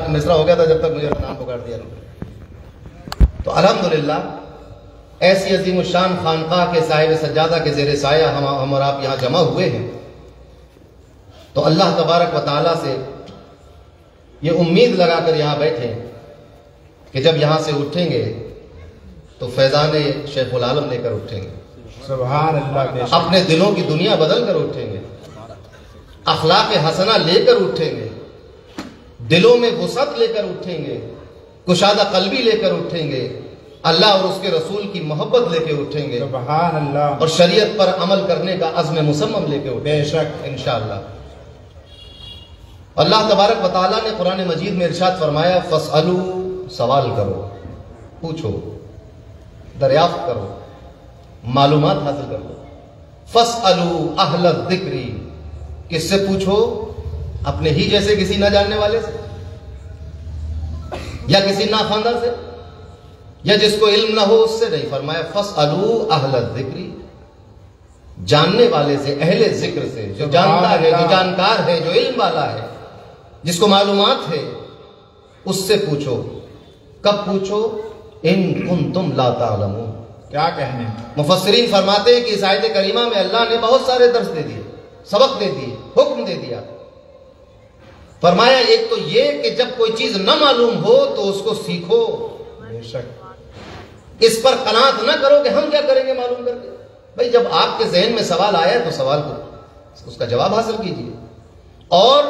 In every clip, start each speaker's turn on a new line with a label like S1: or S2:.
S1: مصرع ہو گیا تھا جب تک مجھے نام پکار دیا نہیں. تو الحمدللہ ایسی عظیم الشان خانقاہ کے صاحب سجادہ کے زیر سایہ ہم اور آپ یہاں جمع ہوئے ہیں. تو اللہ تبارک و تعالیٰ سے یہ امید لگا کر یہاں بیٹھے کہ جب یہاں سے اٹھیں گے تو فیضان شیخ العالم لے کر اٹھیں گے.
S2: سبحان اللہ.
S1: اپنے دلوں کی دنیا بدل کر اٹھیں گے, اخلاق حسنہ لے کر اٹھیں گے, دلوں میں وسعت لے کر اٹھیں گے, کشادہ قلبی لے کر اٹھیں گے, اللہ اور اس کے رسول کی محبت لے کے اٹھیں گے,
S2: سبحان اللہ,
S1: اور شریعت پر عمل کرنے کا عزم مصمم لے کے اٹھیں گے
S2: بے شک
S1: انشاءاللہ. اللہ تبارک و تعالیٰ نے قرآن مجید میں ارشاد فرمایا فَاسْأَلُوا, سوال کرو, پوچھو, دریافت کرو, معلومات حاصل کرو. فَاسْأَلُوا أَهْلَ الذِّكْرِ, کس سے پوچھو؟ اپنے ہی جیسے کسی نہ جاننے والے سے, یا کسی ناخواندہ سے, یا جس کو علم نہ ہو اس سے نہیں. فرمایا فَاسْأَلُوا أَهْلَ الذِّكْرِ, جاننے والے سے, اہل ذکر سے, جو جانتا ہے, جو جانکار ہے, جو علم والا ہے, جس کو معلومات ہے, اس سے پوچھو. کب پوچھو؟ ان کنتم لا تعلمون.
S2: کیا کہنے.
S1: مفسرین فرماتے ہیں کہ اس آیت کریمہ میں اللہ نے بہت سارے درس دے دیے, سبق دے دیے, حکم دے دیا. فرمایا ایک تو یہ کہ جب کوئی چیز نہ معلوم ہو تو اس کو سیکھو,
S2: بے شک,
S1: اس پر قناعت نہ کرو کہ ہم کیا کریں گے معلوم کر کے. بھائی جب آپ کے ذہن میں سوال آیا تو سوال کو اس کا جواب حاصل کیجیے. اور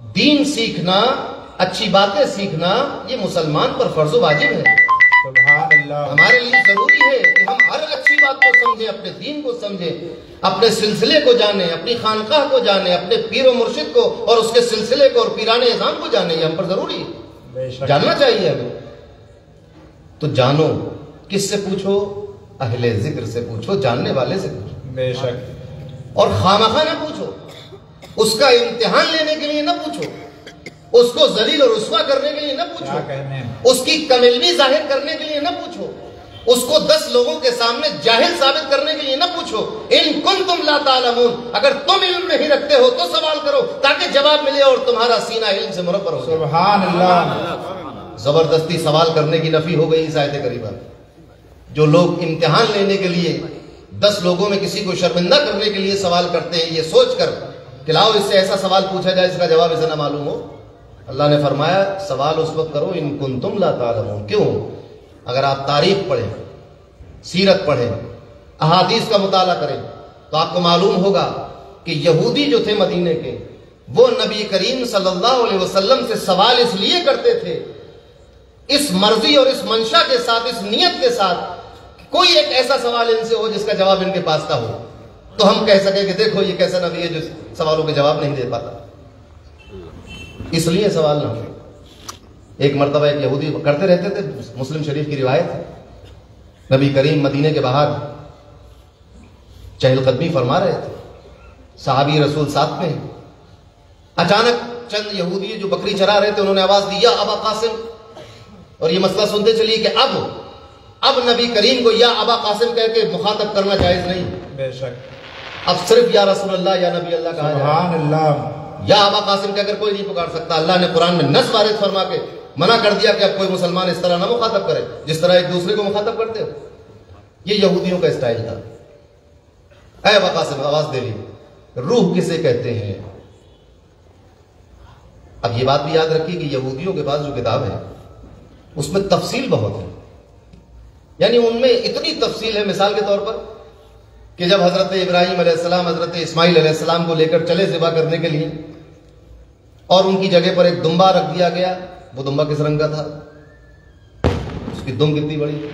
S1: دین سیکھنا, اچھی باتیں سیکھنا, یہ مسلمان پر فرض و واجب ہے.
S2: سبحان اللہ.
S1: ہمارے لیے ضروری ہے کہ ہم ہر اچھی بات کو سمجھیں, اپنے دین کو سمجھیں, اپنے سلسلے کو جانیں, اپنی خانقاہ کو جانیں, اپنے پیر و مرشد کو اور اس کے سلسلے کو اور پیران اعظام کو جانیں. یہ ہم پر ضروری ہے,
S2: بے شک,
S1: جاننا چاہیے ہمیں. تو جانو. کس سے پوچھو؟ اہل ذکر سے پوچھو, جاننے والے سے پوچھو.
S2: بے شک.
S1: اور خامخواہ نہ پوچھو, اس کا امتحان لینے کے لیے نہ پوچھو, اس کو ذلیل اور رسوا کرنے کے لیے نہ پوچھو,
S2: کیا کہنے.
S1: اس کی کم علمی ظاہر کرنے کے لیے نہ پوچھو, اس کو 10 لوگوں کے سامنے جاہل ثابت کرنے کے لیے نہ پوچھو. ان کنتم لا تعلمون, اگر تم علم نہیں رکھتے ہو تو سوال کرو تاکہ جواب ملے اور تمہارا سینہ علم سے مربع ہو.
S2: سبحان اللہ.
S1: زبردستی سوال کرنے کی نفی ہو گئی اس آیت کریمہ. جو لوگ امتحان لینے کے لیے 10 لوگوں میں کسی کو شرمندہ کرنے کے لیے سوال کرتے ہیں یہ سوچ کر کہ لاؤ اس سے ایسا سوال پوچھا جائے اس کا جواب اسے نہ معلوم ہو, اللہ نے فرمایا سوال اس وقت کرو ان کنتم لا تعلمون. کیوں؟ اگر آپ تاریخ پڑھیں, سیرت پڑھیں, احادیث کا مطالعہ کریں تو آپ کو معلوم ہوگا کہ یہودی جو تھے مدینے کے, وہ نبی کریم صلی اللہ علیہ وسلم سے سوال اس لیے کرتے تھے, اس مرضی اور اس منشا کے ساتھ, اس نیت کے ساتھ, کوئی ایک ایسا سوال ان سے ہو جس کا جواب ان کے پاس کا ہو تو ہم کہہ سکیں کہ دیکھو یہ کیسا نبی ہے جو سوالوں کے جواب نہیں دے پاتا. اس لیے سوال نہ ہو. ایک مرتبہ ایک یہودی کرتے رہتے تھے, مسلم شریف کی روایت ہے, نبی کریم مدینے کے باہر چہل قدمی فرما رہے تھے, صحابی رسول ساتھ میں ہیں. اچانک چند یہودی جو بکری چرا رہے تھے انہوں نے آواز دی یا ابا قاسم, اور یہ مسئلہ سنتے چلیے کہ اب نبی کریم کو یا ابا قاسم کہہ کے مخاطب کرنا جائز نہیں,
S2: بے شک,
S1: اب صرف یا رسول اللہ یا نبی اللہ کہا جائے.
S2: سبحان اللہ.
S1: یا ابا قاسم کہہ کر کوئی نہیں پکار سکتا. اللہ نے قرآن میں نص وارد فرما کے منع کر دیا کہ اب کوئی مسلمان اس طرح نہ مخاطب کرے جس طرح ایک دوسرے کو مخاطب کرتے ہو. یہ یہودیوں کا اسٹائل تھا. اے ابا قاسم, آواز دے لی. روح کسے کہتے ہیں؟ اب یہ بات بھی یاد رکھیے کہ یہودیوں کے پاس جو کتاب ہے اس میں تفصیل بہت ہے, یعنی ان میں اتنی تفصیل ہے, مثال کے طور پر کہ جب حضرت ابراہیم علیہ السلام حضرت اسماعیل علیہ السلام کو لے کر چلے ذبح کرنے کے لیے, اور ان کی جگہ پر ایک دمبا رکھ دیا گیا, وہ دمبا کس رنگ کا تھا, اس کی دم کتنی بڑی,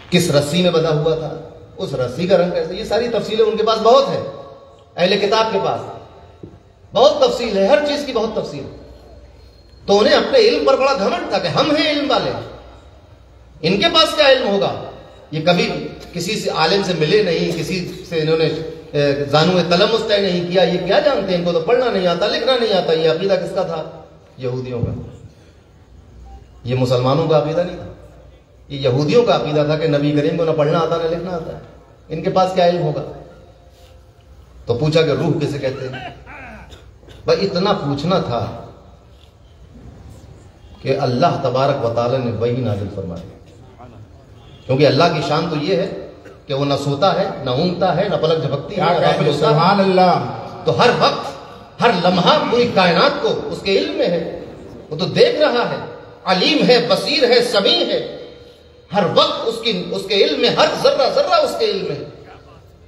S1: کس رسی میں بندھا ہوا تھا, اس رسی کا رنگ کیسا, یہ ساری تفصیلیں ان کے پاس بہت ہے. اہل کتاب کے پاس بہت تفصیل ہے, ہر چیز کی بہت تفصیل. تو انہیں اپنے علم پر بڑا گھمنڈ تھا کہ ہم ہیں علم والے, ان کے پاس کیا علم ہوگا. یہ کبھی کسی سے عالم سے ملے نہیں, کسی سے انہوں نے زانو تلمس طے نہیں کیا, یہ کیا جانتے ہیں, ان کو تو پڑھنا نہیں آتا, لکھنا نہیں آتا. یہ عقیدہ کس کا تھا؟ یہودیوں کا. یہ مسلمانوں کا عقیدہ نہیں تھا, یہ یہودیوں کا عقیدہ تھا کہ نبی کریم کو نہ پڑھنا آتا نہ لکھنا آتا ہے, ان کے پاس کیا علم ہوگا. تو پوچھا کہ روح کسے کہتے ہیں. بھائی اتنا پوچھنا تھا کہ اللہ تبارک و تعالی نے وہی نازل فرمائی، کیونکہ اللہ کی شان تو یہ ہے کہ وہ نہ سوتا ہے، نہ اونگتا ہے، نہ پلک جھپکتی ہے، نہ غافل ہوتا ہے۔
S2: سبحان اللہ۔
S1: تو ہر وقت، ہر لمحہ پوری کائنات کو اس کے علم میں ہے، وہ تو دیکھ رہا ہے، علیم ہے، بصیر ہے، سمیع ہے، ہر وقت اس کے علم میں، ہر ذرہ ذرہ اس کے علم میں ہے۔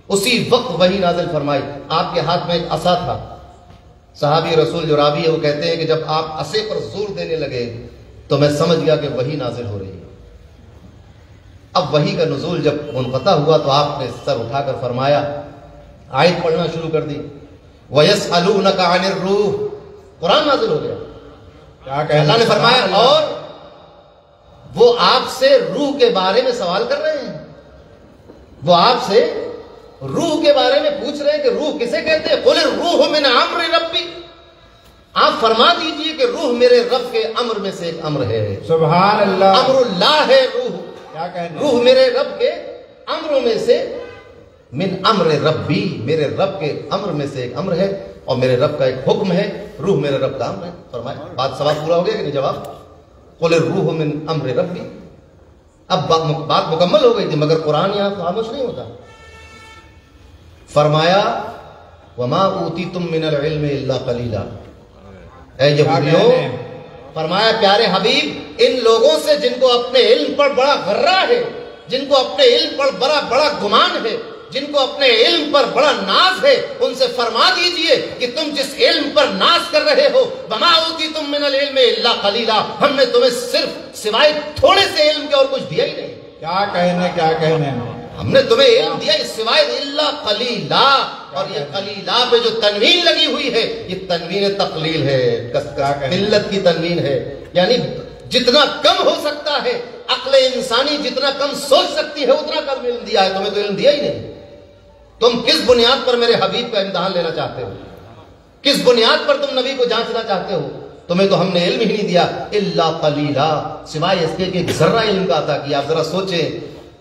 S1: اسی وقت وہی نازل فرمائی۔ آپ کے ہاتھ میں ایک عصا تھا، صحابی رسول جو راوی ہے وہ کہتے ہیں کہ جب آپ عصے پر زور دینے لگے تو میں سمجھ گیا کہ وہی نازل ہو رہی ہے۔ اب وحی کا نزول جب منقطع ہوا تو آپ نے سر اٹھا کر فرمایا، آیت پڑھنا شروع کر دی، وَيَسْأَلُونَكَ عَنِ الرُّوحِ، قرآن نازل ہو گیا۔ اللہ نے فرمایا اور وہ آپ سے روح کے بارے میں سوال کر رہے ہیں، وہ آپ سے روح کے بارے میں پوچھ رہے ہیں کہ روح کسے کہتے ہیں؟ قُلِ الرُّوحُ مِنْ أَمْرِ رَبِّي، آپ فرما دیجئے کہ روح میرے رب کے امر میں سے ایک امر ہے۔
S2: سبحان اللہ۔
S1: امر اللہ ہے روح،
S2: کیا کہنے؟
S1: روح میرے رب کے امروں میں سے، من امر ربی، میرے رب کے امر میں سے ایک امر ہے، اور میرے رب کا ایک حکم ہے، روح میرے رب کا امر ہے۔ فرمائے بات سوال پورا ہو گیا کہ نہیں؟ جواب، قل الروح من امر ربی۔ اب بات مکمل ہو گئی تھی مگر قرآن یہاں خاموش نہیں ہوتا۔ فرمایا وما اوتیتم من العلم الا قلیلا، اے یہودیوں، فرمایا پیارے حبیب ان لوگوں سے جن کو اپنے علم پر بڑا غرہ ہے، جن کو اپنے علم پر بڑا گمان ہے، جن کو اپنے علم پر بڑا ناز ہے، ان سے فرما دیجئے کہ تم جس علم پر ناز کر رہے ہو، وما اوتیتم من العلم الا قلیلا، ہم نے تمہیں صرف سوائے تھوڑے سے علم کے اور کچھ دیا ہی نہیں۔
S2: کیا کہنے، کیا کہنے،
S1: ہم نے تمہیں علم دیا سوائے الا قلیلا، اور یہ قلیلا پہ جو تنوین لگی ہوئی ہے یہ تنوین تقلیل ہے، قلت کی تنوین ہے، یعنی جتنا کم ہو سکتا ہے، عقل انسانی جتنا کم سوچ سکتی ہے اتنا کم علم دیا ہے، تمہیں تو علم دیا ہی نہیں۔ تم کس بنیاد پر میرے حبیب کا امتحان لینا چاہتے ہو؟ کس بنیاد پر تم نبی کو جانچنا چاہتے ہو؟ تمہیں تو ہم نے علم ہی نہیں دیا، الا قلیلا، سوائے اس کے کہ ایک ذرہ علم کا عطا کیا۔ آپ ذرا سوچیں،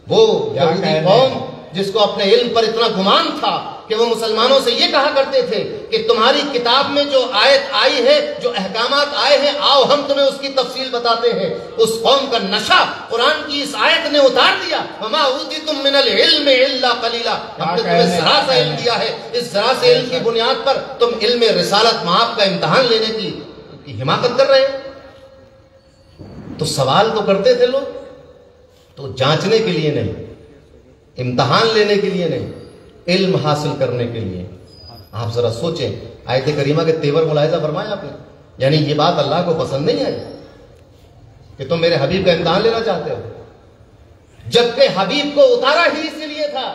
S1: وہ یہودی قوم جس کو اپنے علم پر اتنا گمان تھا کہ وہ مسلمانوں سے یہ کہا کرتے تھے کہ تمہاری کتاب میں جو آیت آئی ہے، جو احکامات آئے ہیں، آؤ ہم تمہیں اس کی تفصیل بتاتے ہیں، اس قوم کا نشہ قرآن کی اس آیت نے اتار دیا۔ وما اوتیتم من العلم الا قلیلا، ہم نے تمہیں ذرا سا علم دیا ہے، اس ذرا سے علم کی بنیاد پر تم علم رسالت معاف کا امتحان لینے کی حماقت کر رہے ہو۔ تو سوال تو کرتے تھے لوگ، تو جانچنے کے لیے نہیں، امتحان لینے کے لیے نہیں، علم حاصل کرنے کے لیے۔ آپ ذرا سوچیں، آیت کریمہ کے تیور ملاحظہ فرمایا آپ نے، یعنی یہ بات اللہ کو پسند نہیں آئی کہ تم میرے حبیب کا امتحان لینا چاہتے ہو، جبکہ حبیب کو اتارا ہی اس لیے تھا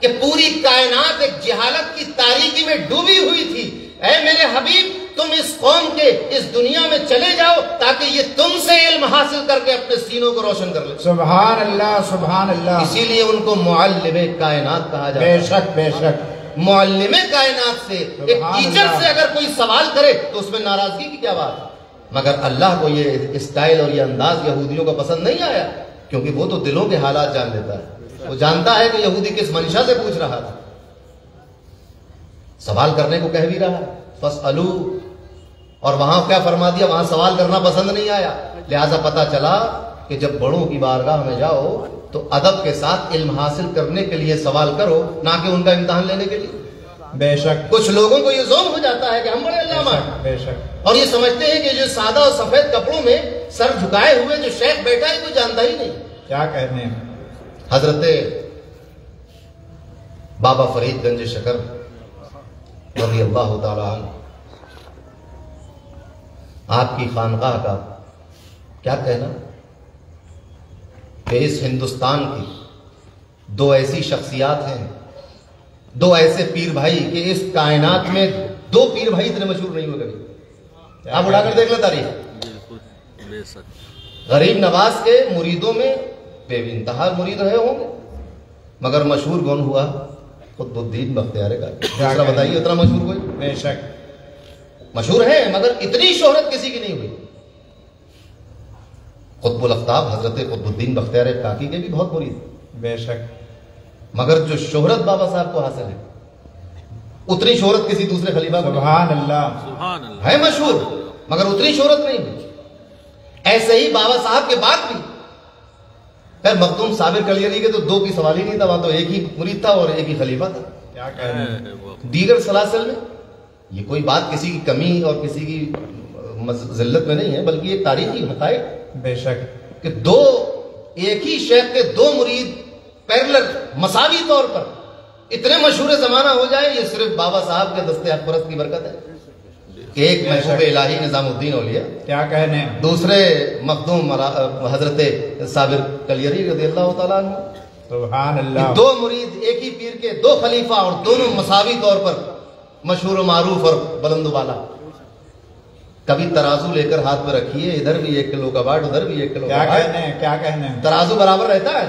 S1: کہ پوری کائنات ایک جہالت کی تاریکی میں ڈوبی ہوئی تھی۔ اے میرے حبیب، تم اس قوم کے اس دنیا میں چلے جاؤ تاکہ یہ تم سے علم حاصل کر کے اپنے سینوں کو روشن کر لے۔
S2: سبحان اللہ، سبحان اللہ۔
S1: اسی لیے ان کو معلم کائنات کہا جاتا ہے۔
S2: بے شک، بے شک۔
S1: معلم کائنات سے، ایک ٹیچر سے اگر کوئی سوال کرے تو اس میں ناراضگی کی کیا بات ہے؟ مگر اللہ کو یہ اسٹائل اور یہ انداز یہودیوں کا پسند نہیں آیا، کیونکہ وہ تو دلوں کے حالات جان لیتا ہے، وہ جانتا ہے کہ یہودی کس منشا سے پوچھ رہا تھا، سوال کرنے کو کہہ بھی رہا ہے فَاسْأَلُوا، اور وہاں کیا فرما دیا؟ وہاں سوال کرنا پسند نہیں آیا، لہذا پتا چلا کہ جب بڑوں کی بارگاہ میں جاؤ تو ادب کے ساتھ علم حاصل کرنے کے لیے سوال کرو، نہ کہ ان کا امتحان لینے کے لیے۔
S2: بے شک۔
S1: کچھ لوگوں کو یہ ذوق ہو جاتا ہے کہ ہم بڑے علامہ ہیں،
S2: بے شک،
S1: اور یہ سمجھتے ہیں کہ جو سادہ اور سفید کپڑوں میں سر جھکائے ہوئے جو شیخ بیٹھا ہے کوئی جانتا ہی نہیں۔
S2: کیا کہنے۔
S1: حضرت بابا فرید گنج شکر رضی اللہ تعالی عنہ، آپ کی خانقاہ کا کیا کہنا کہ اس ہندوستان کی دو ایسی شخصیات ہیں، دو ایسے پیر بھائی کہ اس کائنات میں دو پیر بھائی اتنے مشہور نہیں ہوئے کبھی۔ آپ اٹھا کر دیکھ لیں تاریخ، غریب نواز کے مریدوں میں بے انتہا مرید رہے ہوں گے، مگر مشہور کون ہوا؟ قطب الدین بختیار کاکی۔ دوسرا بتائیے اتنا مشہور کوئی؟
S2: بے شک،
S1: مشہور ہیں مگر اتنی شہرت کسی کی نہیں ہوئی۔ قطب الافطاب حضرت قطب الدین بختیار کاکی کے بھی بہت مرید،
S2: بے شک،
S1: مگر جو شہرت بابا صاحب کو حاصل ہے اتنی شہرت کسی دوسرے خلیفہ کو نہیں۔
S2: سبحان اللہ،
S1: ہے مشہور مگر اتنی شہرت نہیں ہوئی۔ ایسے ہی بابا صاحب کے بعد بھی خیر مخدوم صابر کلیری کے تو دو کی سوال ہی نہیں تھا، وہاں تو ایک ہی مرید تھا اور ایک ہی خلیفہ تھا.
S2: کیا کہنے ہیں.
S1: دیگر سلاسل میں یہ کوئی بات کسی کی کمی اور کسی کی ذلت میں نہیں ہے، بلکہ یہ تاریخی حقائق
S2: بے شک
S1: کہ دو ایک ہی شیخ کے دو مرید پیرلل مساوی طور پر اتنے مشہور زمانہ ہو جائے، یہ صرف بابا صاحب کے دستے حق پرست کی برکت ہے کہ ایک محبوب الہی نظام الدین اولیاء،
S2: کیا کہنے ہیں.
S1: دوسرے مخدوم حضرت صابر کلیری رضی اللہ تعالیٰ عنہ.
S2: سبحان اللہ.
S1: دو مرید ایک ہی پیر کے دو خلیفہ اور دونوں مساوی طور پر مشہور و معروف اور بلند و بالا. کبھی ترازو لے کر ہاتھ میں رکھیے، ادھر بھی 1 کلو کا واٹ، ادھر بھی 1 کلو کا
S2: کیا
S1: واٹ،
S2: کہنے ہیں. کیا کہنے ہیں.
S1: ترازو برابر رہتا ہے.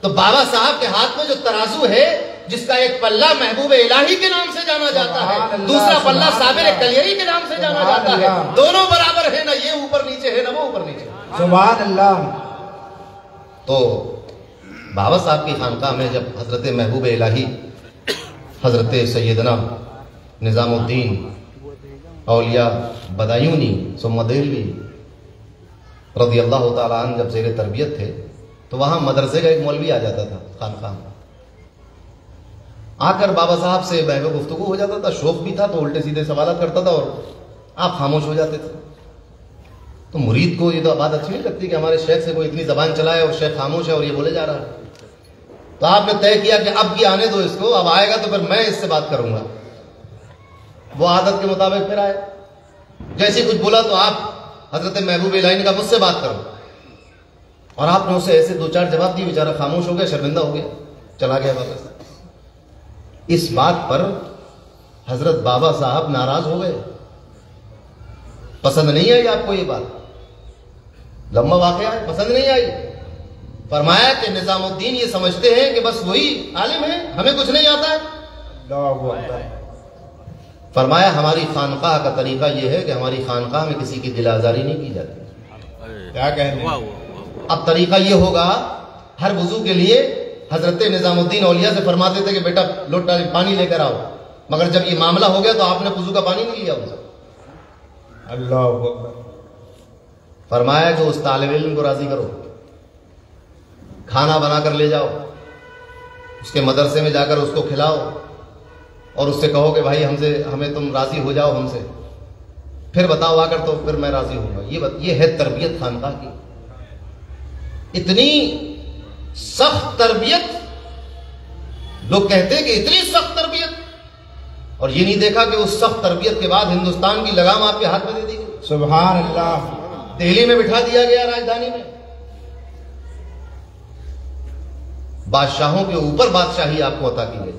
S1: تو بابا صاحب کے ہاتھ میں جو ترازو ہے، جس کا ایک پلہ محبوب الہی کے نام سے جانا جاتا ہے، دوسرا پلہ صابر کلیری کے نام سے جانا جاتا ہے، دونوں برابر ہے، نہ یہ اوپر نیچے ہے نہ وہ اوپر نیچے.
S2: سبحان اللہ.
S1: تو بابا صاحب کی خانقاہ میں جب حضرت محبوب الہی حضرت سیدنا نظام الدین اولیاء بدایونی ثم دہلوی رضی اللہ تعالیٰ عنہ جب زیر تربیت تھے، تو وہاں مدرسے کا ایک مولوی آ جاتا تھا خانقاہ میں. آ کر بابا صاحب سے بحث و گفتگو ہو جاتا تھا، شوق بھی تھا تو الٹے سیدھے سوالات کرتا تھا اور آپ خاموش ہو جاتے تھے. تو مرید کو یہ تو بات اچھی نہیں لگتی کہ ہمارے شیخ سے کوئی اتنی زبان چلائے اور شیخ خاموش ہے اور یہ بولے جا رہا ہے. تو آپ نے طے کیا کہ اب کی آنے دو اس کو، اب آئے گا تو پھر میں اس سے بات کروں گا. وہ عادت کے مطابق پھر آئے. جیسے کچھ بولا تو آپ حضرت محبوب الہی نے کہا مجھ سے بات کرو، اور آپ نے اسے ایسے 2-4 جواب دیے، بیچارہ خاموش ہو گیا، شرمندہ ہو گیا، چلا گیا واپس. اس بات پر حضرت بابا صاحب ناراض ہو گئے، پسند نہیں آئی آپ کو یہ بات. لمبا واقعہ ہے، پسند نہیں آئی. فرمایا کہ نظام الدین یہ سمجھتے ہیں کہ بس وہی عالم ہے، ہمیں کچھ نہیں آتا ہے.
S2: اللہ اکبر.
S1: فرمایا ہماری خانقاہ کا طریقہ یہ ہے کہ ہماری خانقاہ میں کسی کی دل آزاری نہیں کی جاتی.
S2: کیا کہنے ہیں.
S1: اب طریقہ یہ ہوگا، ہر وضو کے لیے حضرت نظام الدین اولیاء سے فرماتے تھے کہ بیٹا لوٹا پانی لے کر آؤ، مگر جب یہ معاملہ ہو گیا تو آپ نے وضو کا پانی نہیں لیا ان سے.
S2: اللہ اکبر.
S1: فرمایا کہ اس طالب علم کو راضی کرو، کھانا بنا کر لے جاؤ، اس کے مدرسے میں جا کر اس کو کھلاؤ اور اس سے کہو کہ بھائی ہمیں تم راضی ہو جاؤ ہم سے، پھر بتاؤ آ کر تو پھر میں راضی ہوں گا. یہ ہے تربیت خانقاہ کی. اتنی سخت تربیت، لوگ کہتے ہیں کہ اتنی سخت تربیت، اور یہ نہیں دیکھا کہ اس سخت تربیت کے بعد ہندوستان کی لگام آپ کے ہاتھ میں دے دی گئی.
S2: سبحان اللہ.
S1: دہلی میں بٹھا دیا گیا، راجدھانی میں. بادشاہوں کے اوپر بادشاہی آپ کو عطا کی گئی.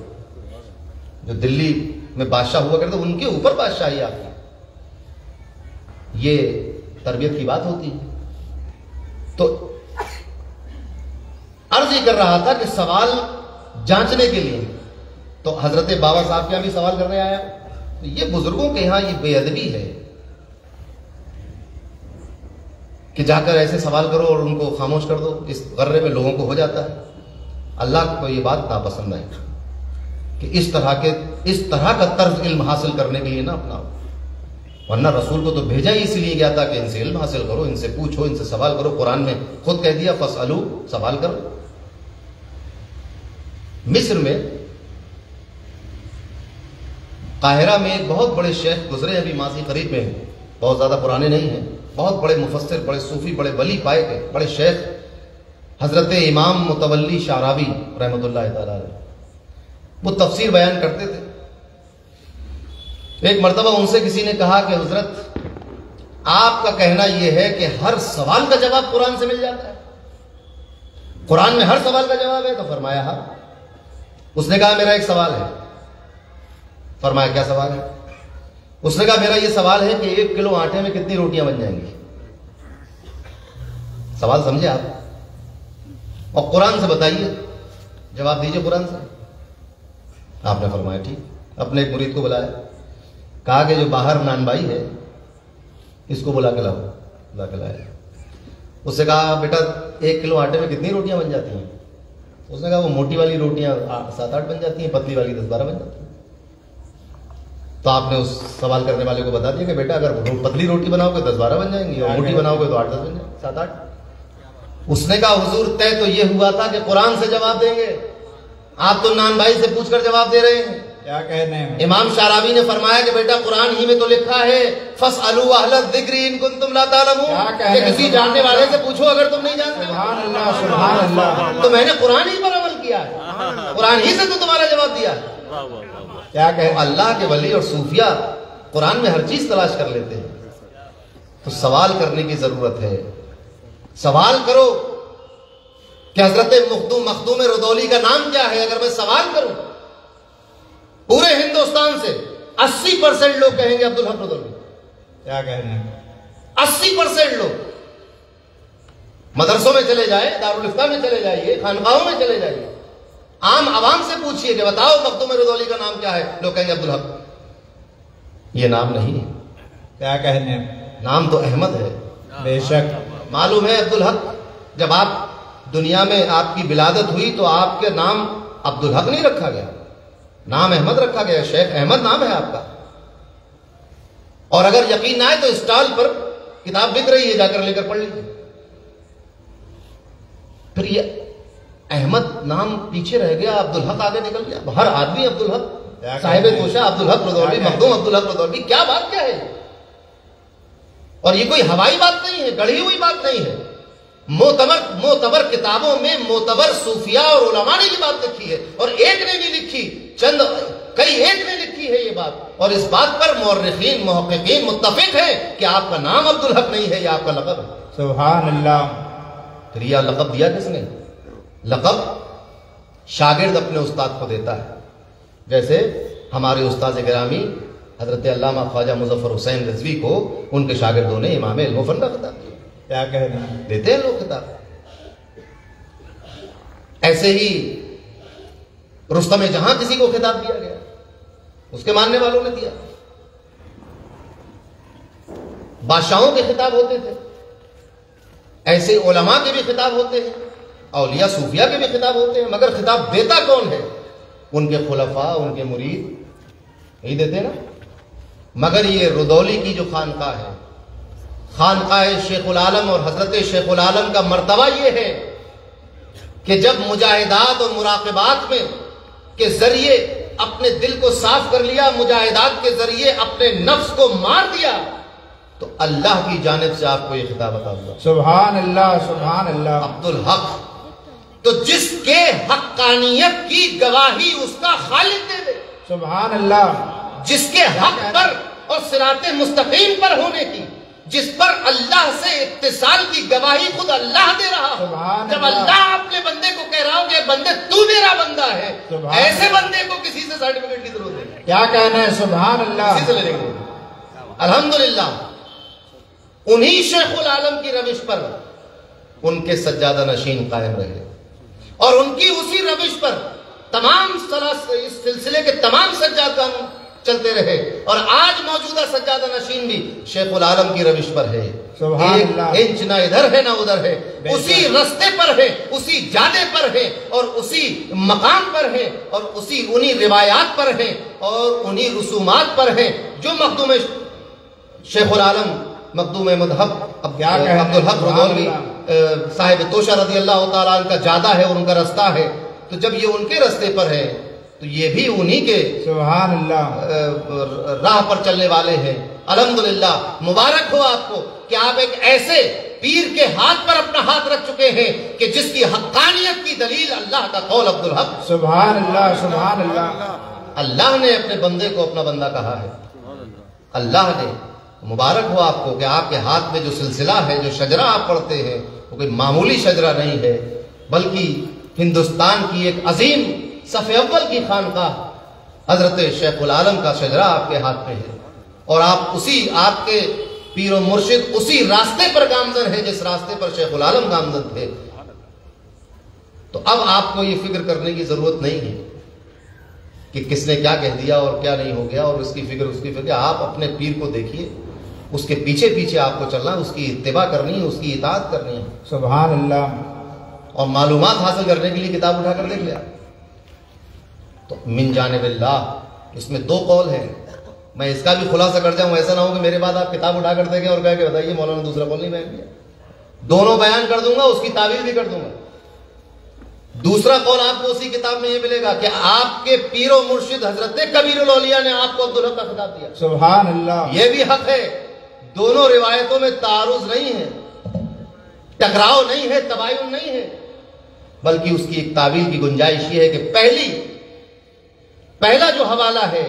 S1: جو دلی میں بادشاہ ہوا کرتے ان کے اوپر بادشاہی آپ کی. یہ تربیت کی بات ہوتی ہے. تو عرض یہ کر رہا تھا کہ سوال جانچنے کے لیے تو حضرت بابا صاحب کے یہاں بھی سوال کرنے آیا. یہ بزرگوں کے یہاں یہ بے ادبی ہے کہ جا کر ایسے سوال کرو اور ان کو خاموش کر دو. اس غرے میں لوگوں کو ہو جاتا ہے. اللہ کو یہ بات ناپسند ہے کہ اس طرح کا طرز علم حاصل کرنے کے لیے نہ اپناؤ. ورنہ رسول کو تو بھیجا ہی اسی لیے گیا تھا کہ ان سے علم حاصل کرو، ان سے پوچھو، ان سے سوال کرو. قرآن میں خود کہہ دیا فاسألو، سوال کرو. مصر میں قاہرہ میں ایک بہت بڑے شیخ گزرے ابھی ماضی قریب میں، بہت زیادہ پرانے نہیں ہیں، بہت بڑے مفسر، بڑے صوفی، بڑے ولی پائے گئے، بڑے شیخ حضرت امام متولی شعراوی رحمۃ اللہ تعالی علیہ. وہ تفسیر بیان کرتے تھے. ایک مرتبہ ان سے کسی نے کہا کہ حضرت آپ کا کہنا یہ ہے کہ ہر سوال کا جواب قرآن سے مل جاتا ہے، قرآن میں ہر سوال کا جواب ہے؟ تو فرمایا ہاں. اس نے کہا میرا ایک سوال ہے. فرمایا کیا سوال ہے؟ اس نے کہا میرا یہ سوال ہے کہ 1 کلو آٹے میں کتنی روٹیاں بن جائیں گی؟ سوال سمجھے آپ؟ اور قرآن سے بتائیے، جواب دیجئے قرآن سے. آپ نے فرمایا ٹھیک. اپنے ایک مرید کو بلایا، کہا کہ جو باہر نان بائی ہے اس کو بلا کے لاؤ. بلا کے لایا. اس سے کہا بیٹا 1 کلو آٹے میں کتنی روٹیاں بن جاتی ہیں؟ اس نے کہا وہ موٹی والی روٹیاں 7-8 بن جاتی ہیں، پتلی والی 10-12 بن جاتی ہیں. تو آپ نے اس سوال کرنے والے کو بتا دیا کہ بیٹا اگر پتلی روٹی بناؤ گے 10-12 بن جائیں گی، اور موٹی بناؤ گے تو 8-10 بن جائیں گے، 7-8۔ اس نے کہا حضور طے تو یہ ہوا تھا کہ قرآن سے جواب دیں گے، آپ تو نان بھائی سے پوچھ کر جواب دے رہے ہیں۔
S2: کیا کہنے ہیں؟
S1: امام شعراوی نے فرمایا کہ بیٹا قرآن ہی میں تو لکھا ہے فَاسْأَلُوا أَهْلَ الذِّكْرِ إِن كُنتُمْ لَا تَعْلَمُونَ، کہ کسی جاننے والے سے پوچھو اگر تم نہیں جانتے۔
S2: سبحان اللہ، سبحان اللہ۔
S1: تو میں نے قرآن ہی پر عمل کیا ہے، قرآن ہی سے تو تمہارا جواب دیا ہے۔
S2: کیا کہنے؟
S1: اللہ کے ولی اور صوفیہ قرآن میں ہر چیز تلاش کر لیتے ہیں۔ تو سوال کرنے کی ضرورت ہے، سوال کرو کہ حضرت مخدوم رضولی کا نام کیا ہے۔ اگر میں سوال کروں پورے ہندوستان سے 80% لوگ کہیں گے عبدالحق رضولی۔
S2: کیا کہنے ہیں؟
S1: 80% لوگ مدرسوں میں چلے جائیں، دارالفتہ میں چلے جائیے، خانقاہوں میں چلے جائیے، عام عوام سے پوچھئے کہ بتاؤ مخدوم رضولی کا نام کیا ہے، لوگ کہیں گے عبدالحق۔ یہ نام نہیں ہے،
S2: کیا کہنے ہیں؟
S1: نام تو احمد ہے۔
S2: بے شک
S1: معلوم ہے عبدالحق جب آپ دنیا میں آپ کی ولادت ہوئی تو آپ کے نام عبدالحق نہیں رکھا گیا، نام احمد رکھا گیا، شیخ احمد نام ہے آپ کا۔ اور اگر یقین نہ آئے تو اسٹال پر کتاب بک رہی ہے، جا کر لے کر پڑھ لیجیے۔ پھر یہ احمد نام پیچھے رہ گیا، عبدالحق آگے نکل گیا، ہر آدمی عبدالحق، صاحب توشہ عبدالحق رضولی، مخدوم عبدالحق رضولی، کیا بات کیا ہے؟ اور یہ کوئی ہوائی بات نہیں ہے، گڑھی ہوئی بات نہیں ہے، معتبر کتابوں میں معتبر صوفیاء اور علماء نے یہ بات لکھی ہے، اور ایک نے نہیں لکھی، کئی ایک نے لکھی ہے یہ بات، اور اس بات پر مورخین محققین متفق ہیں کہ آپ کا نام عبدالحق نہیں ہے، یہ آپ کا لقب ہے۔
S2: سبحان اللہ۔
S1: پھر یہ لقب دیا کس نے؟ لقب شاگرد اپنے استاد کو دیتا ہے، جیسے ہمارے استاد گرامی حضرت علامہ خواجہ مظفر حسین رضوی کو ان کے شاگردوں نے امام علم و فن کا خطاب دیا۔
S2: کیا کہنے ہیں؟
S1: دیتے ہیں لوگ خطاب۔ ایسے ہی رستم جہاں کسی کو خطاب دیا گیا، اس کے ماننے والوں نے دیا۔ بادشاہوں کے خطاب ہوتے تھے، ایسے علماء کے بھی خطاب ہوتے ہیں، اولیاء صوفیاء کے بھی خطاب ہوتے ہیں، مگر خطاب دیتا کون ہے؟ ان کے خلفاء، ان کے مرید یہی دیتے نا۔ مگر یہ رضولی کی جو خانقاہ ہے، خانقاہ شیخ العالم اور حضرت شیخ العالم کا مرتبہ یہ ہے کہ جب مجاہدات اور مراقبات میں کے ذریعے اپنے دل کو صاف کر لیا، مجاہدات کے ذریعے اپنے نفس کو مار دیا، تو اللہ کی جانب سے آپ کو یہ خطاب عطا ہوا۔
S2: سبحان اللہ، سبحان اللہ۔
S1: عبدالحق، تو جس کے حقانیت کی گواہی اس کا خالق دے دے،
S2: سبحان اللہ۔
S1: جس کے حق پر اور صراط مستقیم پر ہونے کی، جس پر اللہ سے اتصال کی گواہی خود اللہ دے رہا ہو، جب اللہ اپنے بندے کو کہہ رہا ہو کہ بندے تو میرا بندہ ہے، ایسے بندے کو کسی سے سرٹیفکیٹ کی ضرورت نہیں،
S2: کیا کہنا ہے؟ سبحان اللہ۔
S1: کسی سے لینے کی الحمدللہ انہی شیخ العالم کی روش پر ان کے سجادہ نشین قائم رہے، اور ان کی اسی روش پر تمام اس سلسلے کے تمام سجادان چلتے رہے، اور آج موجودہ سجادہ نشین بھی شیخ العالم کی روش پر ہے۔
S2: سبحان
S1: ایک
S2: اللہ۔
S1: انچ نہ ادھر ہے نہ ادھر ہے، اسی رستے پر ہے، اسی جادے پر ہے، اور اسی مقام پر ہے، اور انہی روایات پر ہے، اور انہی رسومات پر ہے جو مخدوم شیخ العالم، مخدوم مذہب عبدالحق رضولی صاحب توشہ رضی اللہ تعالیٰ عنہ کا جادہ ہے اور ان کا رستہ ہے۔ تو جب یہ ان کے رستے پر ہے تو یہ بھی انہی کے
S2: سبحان اللہ
S1: راہ پر چلنے والے ہیں۔ الحمدللہ مبارک ہو آپ کو کہ آپ ایک ایسے پیر کے ہاتھ پر اپنا ہاتھ رکھ چکے ہیں کہ جس کی حقانیت کی دلیل اللہ کا قول عبدالحق۔
S2: سبحان اللہ، سبحان اللہ۔
S1: اللہ نے اپنے بندے کو اپنا بندہ کہا ہے، اللہ نے۔ مبارک ہو آپ کو کہ آپ کے ہاتھ میں جو سلسلہ ہے، جو شجرہ آپ پڑھتے ہیں، وہ کوئی معمولی شجرہ نہیں ہے، بلکہ ہندوستان کی ایک عظیم صف اول کی خانقاہ حضرت شیخ العالم کا شجرہ آپ کے ہاتھ میں ہے، اور آپ کے پیر و مرشد اسی راستے پر گامزن ہے جس راستے پر شیخ العالم گامزن تھے۔ تو اب آپ کو یہ فکر کرنے کی ضرورت نہیں ہے کہ کس نے کیا کہہ دیا اور کیا نہیں ہو گیا، اور اس کی فکر آپ اپنے پیر کو دیکھیے، اس کے پیچھے پیچھے آپ کو چلنا، اس کی اتباع کرنی ہے، اس کی اطاعت کرنی ہے،
S2: سبحان اللہ۔
S1: اور معلومات حاصل کرنے کے لیے کتاب اٹھا کر دیکھ لیا۔ تو من جانب اللہ، اس میں دو قول ہیں، میں اس کا بھی خلاصہ کر جاؤں، ایسا نہ ہو کہ میرے بعد آپ کتاب اٹھا کر دیں گے اور کہہ کے بتائیے مولانا دوسرا قول نہیں بیان کیا. دونوں بیان کر دوں گا، اس کی تعویل بھی کر دوں گا. دوسرا قول آپ کو اسی کتاب میں یہ ملے گا کہ آپ کے پیر و مرشد حضرت کبیر الاولیاء نے آپ کو عبدالحق کا خطاب دیا.
S2: سبحان اللہ.
S1: یہ بھی حق ہے. دونوں روایتوں میں تعارض نہیں ہے، ٹکراؤ نہیں ہے، تباین نہیں ہے، بلکہ اس کی ایک تعویل کی گنجائش یہ ہے کہ پہلا جو حوالہ ہے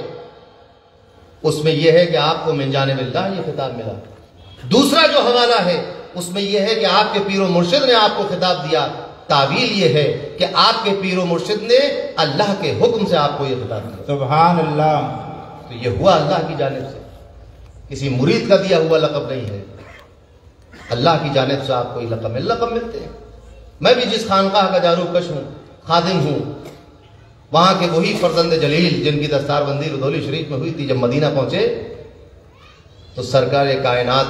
S1: اس میں یہ ہے کہ آپ کو من جانب اللہ یہ خطاب ملا. دوسرا جو حوالہ ہے اس میں یہ ہے کہ آپ کے پیر و مرشد نے آپ کو خطاب دیا. تعویل یہ ہے کہ آپ کے پیر و مرشد نے اللہ کے حکم سے آپ کو یہ خطاب دیا.
S2: سبحان اللہ.
S1: تو یہ ہوا اللہ کی جانب سے، کسی مرید کا دیا ہوا لقب نہیں ہے. اللہ کی جانب سے آپ کو یہ لقب ملتے ہیں. میں بھی جس خانقاہ کا جاروکش ہوں، خادم ہوں، وہاں کے وہی فرزند جلیل جن کی دستار بندی رودولی شریف میں ہوئی تھی، جب مدینہ پہنچے تو سرکار کائنات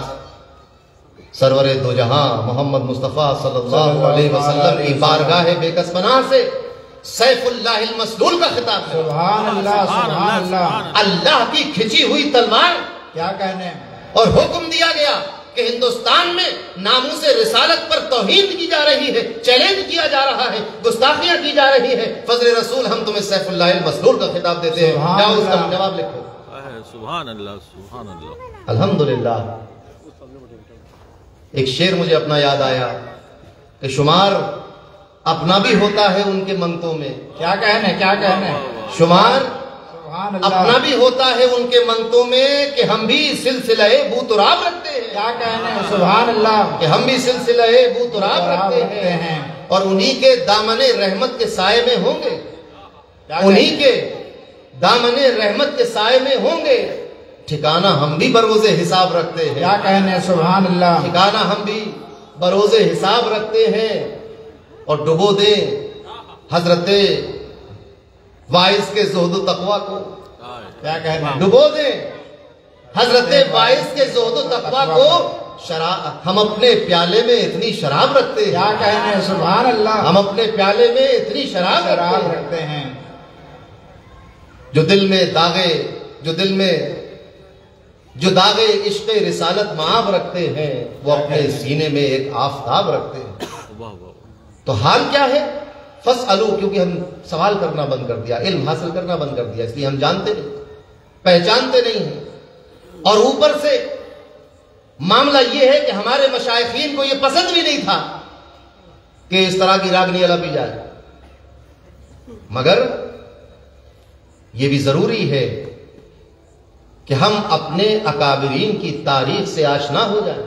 S1: سرور دو جہاں محمد مصطفیٰ صلی اللہ علیہ وسلم کی بارگاہ بے کس پناہ سے سیف اللہ المسلول کا خطاب ہے.
S2: سبحان اللہ. سبحان اللہ.
S1: اللہ کی کھچی ہوئی تلوار.
S2: کیا کہنے.
S1: اور حکم دیا گیا کہ ہندوستان میں ناموس رسالت پر توہین کی جا رہی ہے، چیلنج کیا جا رہا ہے، گستاخیاں کی جا رہی ہے. فضل رسول ہم تمہیں سیف اللہ المسلول کا خطاب دیتے ہیں. جاؤ اس کا جواب لکھو.
S3: سبحان اللہ. سبحان اللہ.
S1: الحمدللہ. ایک شعر مجھے اپنا یاد آیا کہ شمار اپنا بھی ہوتا ہے ان کے منگتوں میں.
S2: کیا کہنے. کیا کہنے.
S1: شمار
S2: سبحان اللہ.
S1: اپنا بھی ہوتا ہے ان کے منگتوں میں کہ ہم بھی سلسلہ بو تراب رکھتے ہیں.
S2: کیا کہنے. سبحان اللہ.
S1: کہ ہم بھی سلسلہ بو تراب رکھتے ہیں اور انہی کے دامن رحمت کے سائے میں ہوں گے. انہی کے دامن رحمت کے سائے میں ہوں گے. ٹھکانہ ہم بھی بروز حساب رکھتے ہیں.
S2: کیا کہنے. سبحان اللہ.
S1: ٹھکانہ ہم بھی بروز حساب رکھتے ہیں اور ڈبو دیں حضرت وائس کے زہد و تقوی کو.
S2: کیا کہنے.
S1: ڈبو دیں حضرت وائس کے زہد و تقوی کو. ہم اپنے پیالے میں اتنی شراب رکھتے ہیں.
S2: کیا کہنے. سبحان اللہ.
S1: ہم اپنے پیالے میں اتنی شراب
S2: رکھتے ہیں.
S1: جو داغے عشق رسالت معاب رکھتے ہیں وہ اپنے سینے میں ایک آفتاب رکھتے ہیں. تو حال کیا ہے؟ فاسألو، کیونکہ ہم سوال کرنا بند کر دیا، علم حاصل کرنا بند کر دیا، اس لیے ہم جانتے نہیں، پہچانتے نہیں ہیں. اور اوپر سے معاملہ یہ ہے کہ ہمارے مشائخین کو یہ پسند بھی نہیں تھا کہ اس طرح کی راگنی الپی جائے. مگر یہ بھی ضروری ہے کہ ہم اپنے اکابرین کی تاریخ سے آشنا ہو جائیں.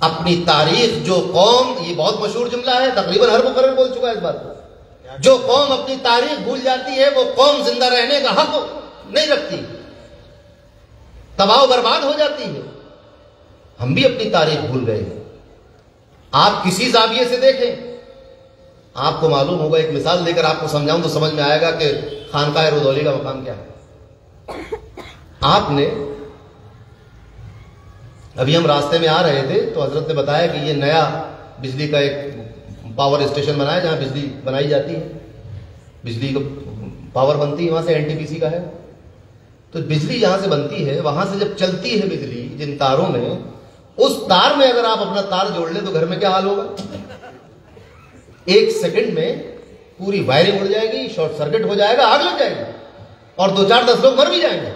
S1: اپنی تاریخ، جو قوم، یہ بہت مشہور جملہ ہے، تقریباً ہر مقرر بول چکا ہے اس بات کو، جو قوم اپنی تاریخ بھول جاتی ہے وہ قوم زندہ رہنے کا حق نہیں رکھتی، تباہ و برباد ہو جاتی ہے. ہم بھی اپنی تاریخ بھول گئے ہیں. آپ کسی زاویے سے دیکھیں، آپ کو معلوم ہوگا. ایک مثال دے کر آپ کو سمجھاؤں تو سمجھ میں آئے گا کہ خانقاہ رودولی کا مقام کیا ہے. آپ نے ابھی ہم راستے میں آ رہے تھے تو حضرت نے بتایا کہ یہ نیا بجلی کا ایک پاور اسٹیشن بنایا جہاں بجلی بنائی جاتی ہے، بجلی کو پاور بنتی ہے، وہاں سے NTPC کا ہے. تو بجلی جہاں سے بنتی ہے وہاں سے جب چلتی ہے بجلی جن تاروں میں، اس تار میں اگر آپ اپنا تار جوڑ لیں تو گھر میں کیا حال ہوگا؟ 1 سیکنڈ میں پوری وائرنگ اڑ جائے گی، شارٹ سرکٹ ہو جائے گا، آگ لگ جائے گی اور 2-4-10 لوگ مر بھی جائیں گے.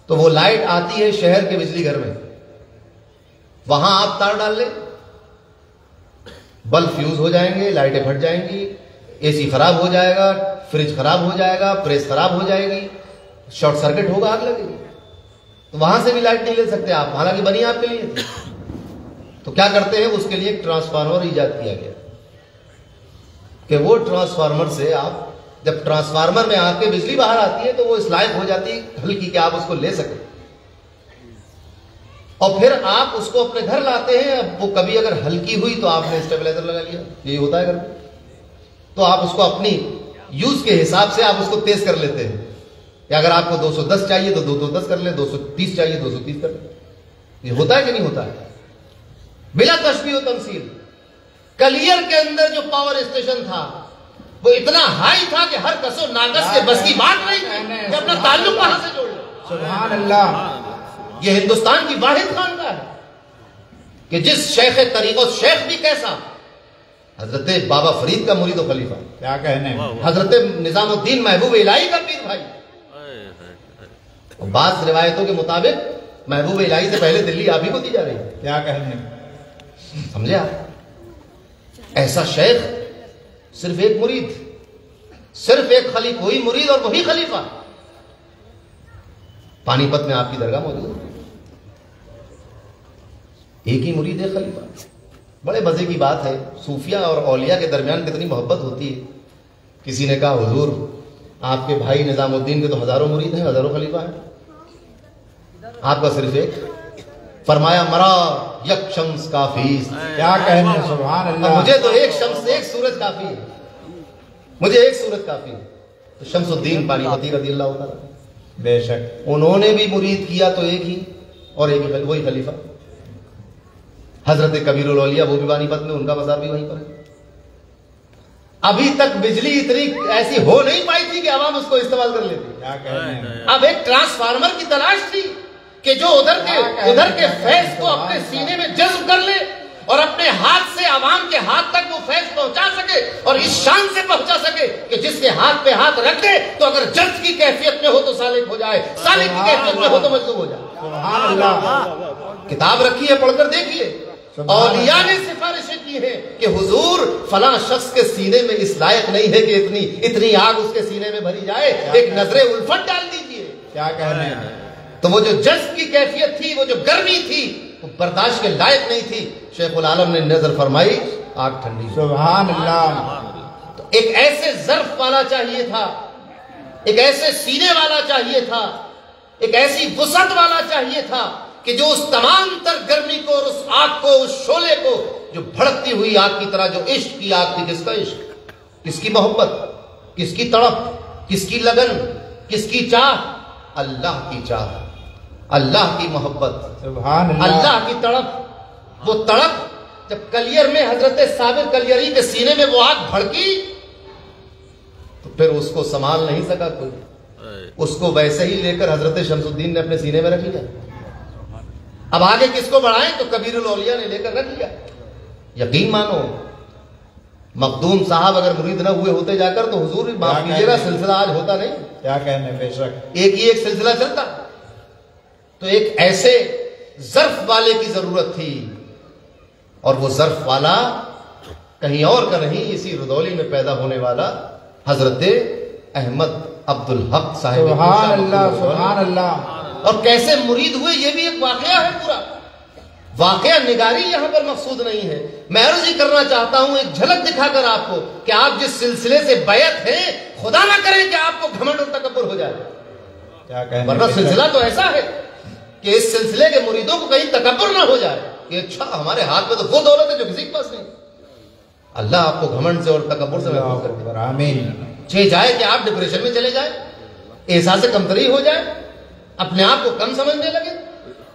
S1: تو وہ لائٹ آتی ہے شہر کے بجلی گھر میں، وہاں آپ تار ڈال لیں، بلب فیوز ہو جائیں گے، لائٹیں پھٹ جائیں گی، AC خراب ہو جائے گا، فریج خراب ہو جائے گا، پریس خراب ہو جائے گی، شارٹ سرکٹ ہوگا، آگ لگے گی. تو وہاں سے بھی لائٹ نہیں لے سکتے آپ، حالانکہ بنی آپ کے لیے. تو کیا کرتے ہیں؟ اس کے لیے ایک ٹرانسفارمر ایجاد کیا گیا کہ وہ ٹرانسفارمر سے آپ، جب ٹرانسفارمر میں آ کے بجلی باہر آتی ہے تو وہ اس لائق ہو جاتی ہے ہلکی کہ آپ اس کو لے سکیں، اور پھر آپ اس کو اپنے گھر لاتے ہیں. اب وہ کبھی اگر ہلکی ہوئی تو آپ نے اسٹیبلائزر لگا لیا، یہی ہوتا ہے گھر میں، تو آپ اس کو اپنی یوز کے حساب سے آپ اس کو تیز کر لیتے ہیں. یا اگر آپ کو 210 چاہیے تو 210 کر لیں، 230 چاہیے 230 کر لیں. یہ ہوتا ہے کہ نہیں ہوتا ہے؟ بلا تشبیہ و تمثیل. کلیئر کے اندر جو پاور اسٹیشن تھا وہ اتنا ہائی تھا کہ ہر کسو ناگس کے بس کی بات نہیں تھی کہ اپنا تعلق وہاں سے جوڑ لیں.
S2: سبحان اللہ.
S1: یہ ہندوستان کی واحد خانقاہ ہے کہ جس شیخ طریقہ، شیخ بھی کیسا، حضرت بابا فرید کا مرید و خلیفہ،
S2: کیا کہنے.
S1: حضرت نظام الدین محبوب الہی کا پیر بھائی. اور بعض روایتوں کے مطابق محبوب الہی سے پہلے دلی آپ ہی کو دی جا رہی ہے.
S2: کیا کہنے.
S1: سمجھے آپ؟ ایسا شیخ، صرف ایک مرید، صرف ایک خلیفہ، وہی مرید اور وہی خلیفہ. پانی پت میں آپ کی درگاہ موجود ہے، ایک ہی مرید ہے خلیفہ. بڑے مزے کی بات ہے، صوفیہ اور اولیاء کے درمیان کتنی محبت ہوتی ہے. کسی نے کہا حضور آپ کے بھائی نظام الدین کے تو ہزاروں مرید ہیں، ہزاروں خلیفہ ہیں، آپ کا صرف ایک. فرمایا مرا یک شمس کافی.
S2: کیا کہنے. سبحان اللہ.
S1: مجھے تو ایک شمس، ایک سورج کافی ہے، مجھے ایک سورج کافی ہے. تو شمس الدین پانی پتی رضی اللہ عنہ،
S2: بے شک
S1: انہوں نے بھی مرید کیا تو ایک ہی، اور ایک ہی وہی خلیفہ. حضرت کبیر الاولیاء وہ بھی پانی پت میں، ان کا مزار بھی وہیں پر ہے. ابھی تک بجلی اتنی ایسی ہو نہیں پائی تھی کہ عوام اس کو استعمال کر لیتی.
S2: کیا کہنے.
S1: اب ایک ٹرانسفارمر کی تلاش تھی کہ جو ادھر کے فیض کو اپنے سینے میں جذب کر لے اور اپنے ہاتھ سے عوام کے ہاتھ تک وہ فیض پہنچا سکے، اور اس شان سے پہنچا سکے کہ جس کے ہاتھ پہ ہاتھ رکھ دے تو اگر جذب کی کیفیت میں ہو تو سالک ہو جائے، سالک کی کیفیت میں ہو تو مجذوب ہو جائے.
S2: سبحان اللہ.
S1: کتاب رکھی ہے، پڑھ کر دیکھیے. اولیاء نے سفارشیں کی ہیں کہ حضور فلاں شخص کے سینے میں اس لائق نہیں ہے کہ اتنی آگ اس کے سینے میں بھری جائے، ایک نظر الفت ڈال دیجئے.
S2: کیا کہنے.
S1: تو وہ جو جذب کی کیفیت تھی، وہ جو گرمی تھی، وہ برداشت کے لائق نہیں تھی. شیخ العالم نے نظر فرمائی، آگ ٹھنڈی.
S2: سبحان اللہ.
S1: تو ایک ایسے ظرف والا چاہیے تھا، ایک ایسے سینے والا چاہیے تھا، ایک ایسی وسعت والا چاہیے تھا کہ جو اس تمام تر گرمی کو اور اس آگ کو، اس شعلے کو، جو بھڑکتی ہوئی آگ کی طرح جو عشق کی آگ تھی، کس کا عشق، کس کی محبت، کس کی تڑپ، کس کی لگن، کس کی چاہ، اللہ کی چاہ، اللہ کی محبت،
S2: سبحان اللہ.
S1: اللہ کی تڑپ. وہ تڑپ جب کلیر میں حضرت صابر کلیری کے سینے میں وہ آگ بھڑکی تو پھر اس کو سنبھال نہیں سکا کوئی، اس کو ویسے ہی لے کر حضرت شمس الدین نے اپنے سینے میں رکھ لیا. اب آگے کس کو بڑھائیں تو کبیر الاولیاء نے لے کر رکھ لیا. یقین مانو مخدوم صاحب اگر مرید نہ ہوئے ہوتے جا کر تو حضور معاف کیجیے گا سلسلہ آج ہوتا نہیں.
S2: کیا کہنے. بے شک
S1: ایک ہی ایک سلسلہ چلتا. تو ایک ایسے ظرف والے کی ضرورت تھی، اور وہ ظرف والا کہیں اور کا نہیں، اسی رودولی میں پیدا ہونے والا حضرت احمد عبد الحق صاحب.
S2: سبحان اللہ. سبحان اللہ.
S1: اور کیسے مرید ہوئے یہ بھی ایک واقعہ ہے. پورا واقعہ نگاری یہاں پر مقصود نہیں ہے. میں عرض ہی کرنا چاہتا ہوں ایک جھلک دکھا کر آپ کو کہ آپ جس سلسلے سے بیعت ہیں، خدا نہ کرے کہ آپ کو گھمنڈ اور تکبر ہو جائے.
S2: کیا کہنے.
S1: ورنہ سلسلہ تو ایسا ہے کہ اس سلسلے کے مریدوں کو کہیں تکبر نہ ہو جائے کہ اچھا ہمارے ہاتھ میں تو وہ دولت ہے جو کسی کے پاس نہیں. اللہ آپ کو گھمنڈ سے اور تکبر سے محفوظ کرے.
S2: آمین.
S1: چاہے جائے کہ آپ ڈپریشن میں چلے جائیں، احساس کمتری ہو جائے، اپنے آپ کو کم سمجھنے لگے،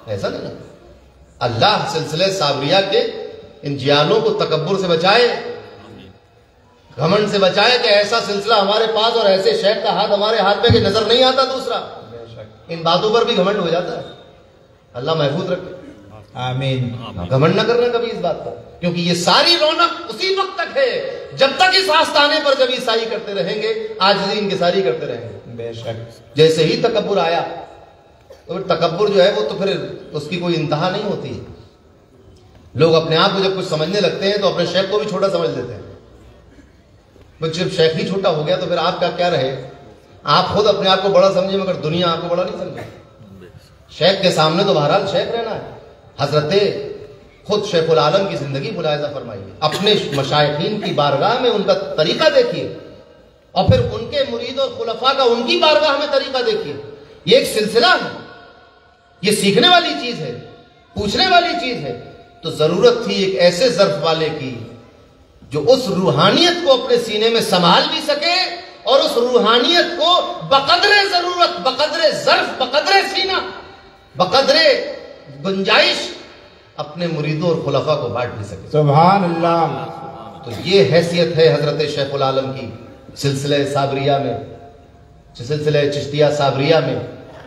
S1: ایسا نہیں. اللہ سلسلے صابریہ کے ان جیالوں کو تکبر سے بچائے، گھمنڈ سے بچائے کہ ایسا سلسلہ ہمارے پاس اور ایسے شیخ کا ہاتھ ہمارے ہاتھ میں کہ نظر نہیں آتا دوسرا. ان باتوں پر بھی گھمنڈ ہو جاتا ہے. اللہ محفوظ رکھے.
S2: آمین.
S1: گھمنڈ نہ کرنا کبھی اس بات پر، کیونکہ یہ ساری رونق اسی وقت تک ہے جب تک اس آستانے پر جب عیسائی کرتے رہیں گے، عاجزی انکساری کرتے رہیں گے.
S2: بے شک.
S1: جیسے ہی تکبر آیا تو تکبر جو ہے وہ تو پھر اس کی کوئی انتہا نہیں ہوتی. لوگ اپنے آپ کو جب کچھ سمجھنے لگتے ہیں تو اپنے شیخ کو بھی چھوٹا سمجھ لیتے ہیں. جب شیخ ہی چھوٹا ہو گیا تو پھر آپ کا کیا رہے. آپ خود اپنے آپ کو بڑا سمجھے مگر دنیا آپ کو بڑا نہیں سمجھے. شیخ کے سامنے تو بہرحال شیخ رہنا ہے. حضرت خود شیخ العالم کی زندگی ملاحظہ فرمائیے، اپنے مشائخین کی بارگاہ میں ان کا طریقہ دیکھیے، اور پھر ان کے مرید اور خلفاء کا ان کی بارگاہ میں طریقہ دیکھیے. یہ ایک سلسلہ ہے، یہ سیکھنے والی چیز ہے، پوچھنے والی چیز ہے. تو ضرورت تھی ایک ایسے ظرف والے کی جو اس روحانیت کو اپنے سینے میں سنبھال بھی سکے، اور اس روحانیت کو بقدر ضرورت، بقدر ظرف، بقدر سینہ، بقدر گنجائش اپنے مریدوں اور خلفاء کو بانٹ بھی سکے.
S2: سبحان اللہ.
S1: تو یہ حیثیت ہے حضرت شیخ العالم کی سلسلہ صابریہ میں، سلسلہ چشتیہ صابریہ میں،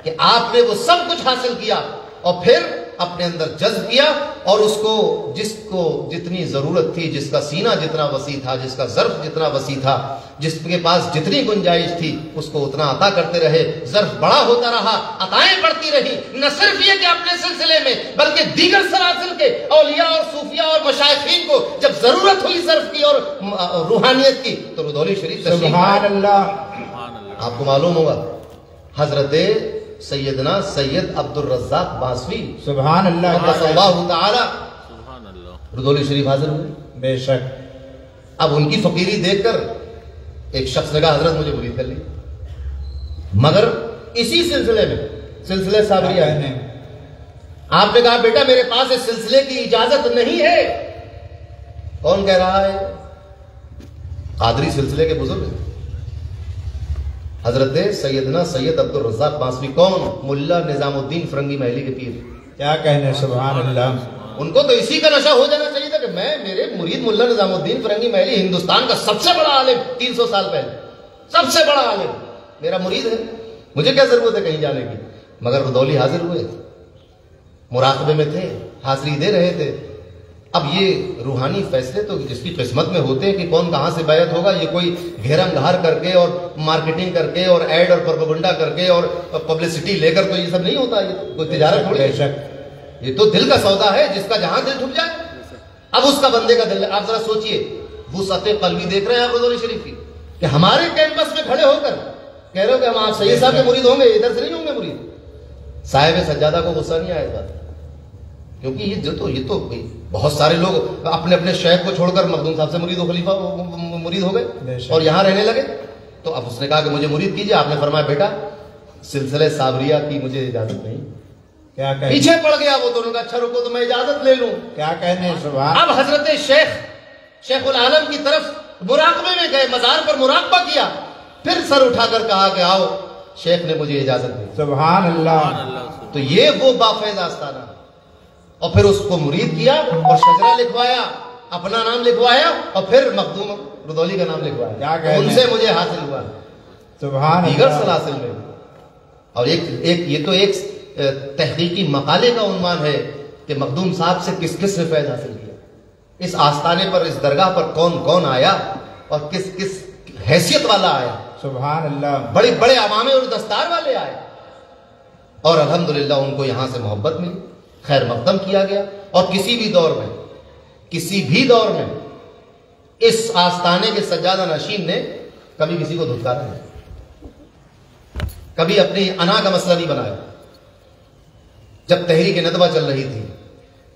S1: کہ آپ نے وہ سب کچھ حاصل کیا اور پھر اپنے اندر جذب کیا اور اس کو جس کو جتنی ضرورت تھی، جس کا سینہ جتنا وسیع تھا، جس کا ظرف جتنا وسیع تھا، جس کے پاس جتنی گنجائش تھی، اس کو اتنا عطا کرتے رہے، ظرف بڑا ہوتا رہا، عطائیں بڑھتی رہی۔ نہ صرف یہ کہ اپنے سلسلے میں بلکہ دیگر سلاسل کے اولیاء اور صوفیاء اور مشائخین کو جب ضرورت ہوئی ظرف کی اور روحانیت کی تو رودولی شریف تشریف
S2: سبحان
S1: لائے۔
S2: اللہ،
S1: آپ کو معلوم ہوگا حضرت سیدنا سید عبد الرزاق باسوی
S2: سبحان اللہ،
S1: قدس اللہ تعالی
S3: سبحان اللہ،
S1: رودولی شریف حاضر ہوئے۔
S2: بے شک،
S1: اب ان کی فقیری دیکھ کر ایک شخص نے کہا حضرت مجھے مرید کر لی، مگر اسی سلسلے میں سلسلے صابریہ ہے۔ آپ نے کہا بیٹا میرے پاس اس سلسلے کی اجازت نہیں ہے۔ کون کہہ رہا ہے؟ قادری سلسلے کے بزرگ ہیں حضرت سیدنا سید عبد الرزاق باسوی۔ کون؟ ملا نظام الدین فرنگی محلی کے پیر۔
S2: کیا کہنے، سبحان اللہ،
S1: ان کو تو اسی کا نشہ ہو جانا چاہیے تھا کہ میرے مرید ملا نظام الدین فرنگی محلی ہندوستان کا سب سے بڑا عالم، 300 سال پہلے سب سے بڑا عالم میرا مرید ہے، مجھے کیا ضرورت ہے کہیں جانے کی؟ مگر رودولی حاضر ہوئے، مراقبے میں تھے، حاضری دے رہے تھے۔ اب یہ روحانی فیصلے تو جس کی قسمت میں ہوتے ہیں کہ کون کہاں سے بیعت ہوگا، یہ کوئی گھیرم گھار کر کے اور مارکیٹنگ کر کے اور ایڈ اور پروپیگنڈا کر کے اور پبلسٹی لے کر تو یہ سب نہیں ہوتا، یہ تو کوئی تجارت تھوڑی
S2: بے
S1: ہے،
S2: شک،
S1: یہ تو دل کا سودا ہے، جس کا جہاں دل ٹھک جائے۔ اب اس کا بندے کا دل، آپ ذرا سوچئے وسعت قلبی دیکھ رہے ہیں آپ رودولی شریف کی، کہ ہمارے کیمپس میں کھڑے ہو کر کہہ رہے ہو کہ ہم آپ سید صاحب کے مرید ہوں گے، ادھر سے نہیں ہوں گے مرید۔ صاحب سجادہ کو غصہ نہیں آیا تھا، کیونکہ یہ تو بہت سارے لوگ اپنے اپنے شیخ کو چھوڑ کر مخدوم صاحب سے مرید و خلیفہ مرید ہو گئے اور یہاں رہنے لگے۔ تو اب اس نے کہا کہ مجھے مرید کیجئے۔ آپ نے فرمایا بیٹا سلسلے صابریہ کی مجھے اجازت نہیں۔
S2: کیا کہنے،
S1: پیچھے پڑ گیا وہ، تو انہوں نے کہا اچھا رکو تو میں اجازت لے لوں۔
S2: کیا کہنے، سبحان،
S1: اب حضرت شیخ العالم کی طرف مراقبے میں گئے، مزار پر مراقبہ کیا، پھر سر اٹھا کر کہا کہ آؤ، شیخ نے مجھے اجازت دی۔
S2: سبحان اللہ،
S1: تو یہ وہ بافیض آستانہ، اور پھر اس کو مرید کیا اور شجرہ لکھوایا، اپنا نام لکھوایا اور پھر مخدوم رودولی کا نام
S2: کیا
S1: لکھوایا،
S2: کہنے،
S1: ان سے مجھے حاصل ہوا
S2: سبحان
S1: دیگر
S2: اللہ،
S1: سلاسل میں۔ اور یہ تو ایک تحقیقی مقالے کا عنوان ہے کہ مخدوم صاحب سے کس کس نے فیض حاصل کیا، اس آستانے پر، اس درگاہ پر کون کون آیا اور کس کس حیثیت والا آیا۔
S2: سبحان اللہ،
S1: بڑے بڑے عوامے اور دستار والے آئے اور الحمدللہ ان کو یہاں سے محبت ملی، خیر مقدم کیا گیا۔ اور کسی بھی دور میں اس آستانے کے سجادہ نشین نے کبھی کسی کو دھتکارا نہیں، کبھی اپنی انا کا مسئلہ نہیں بنایا۔ جب تحریک ندوہ چل رہی تھی،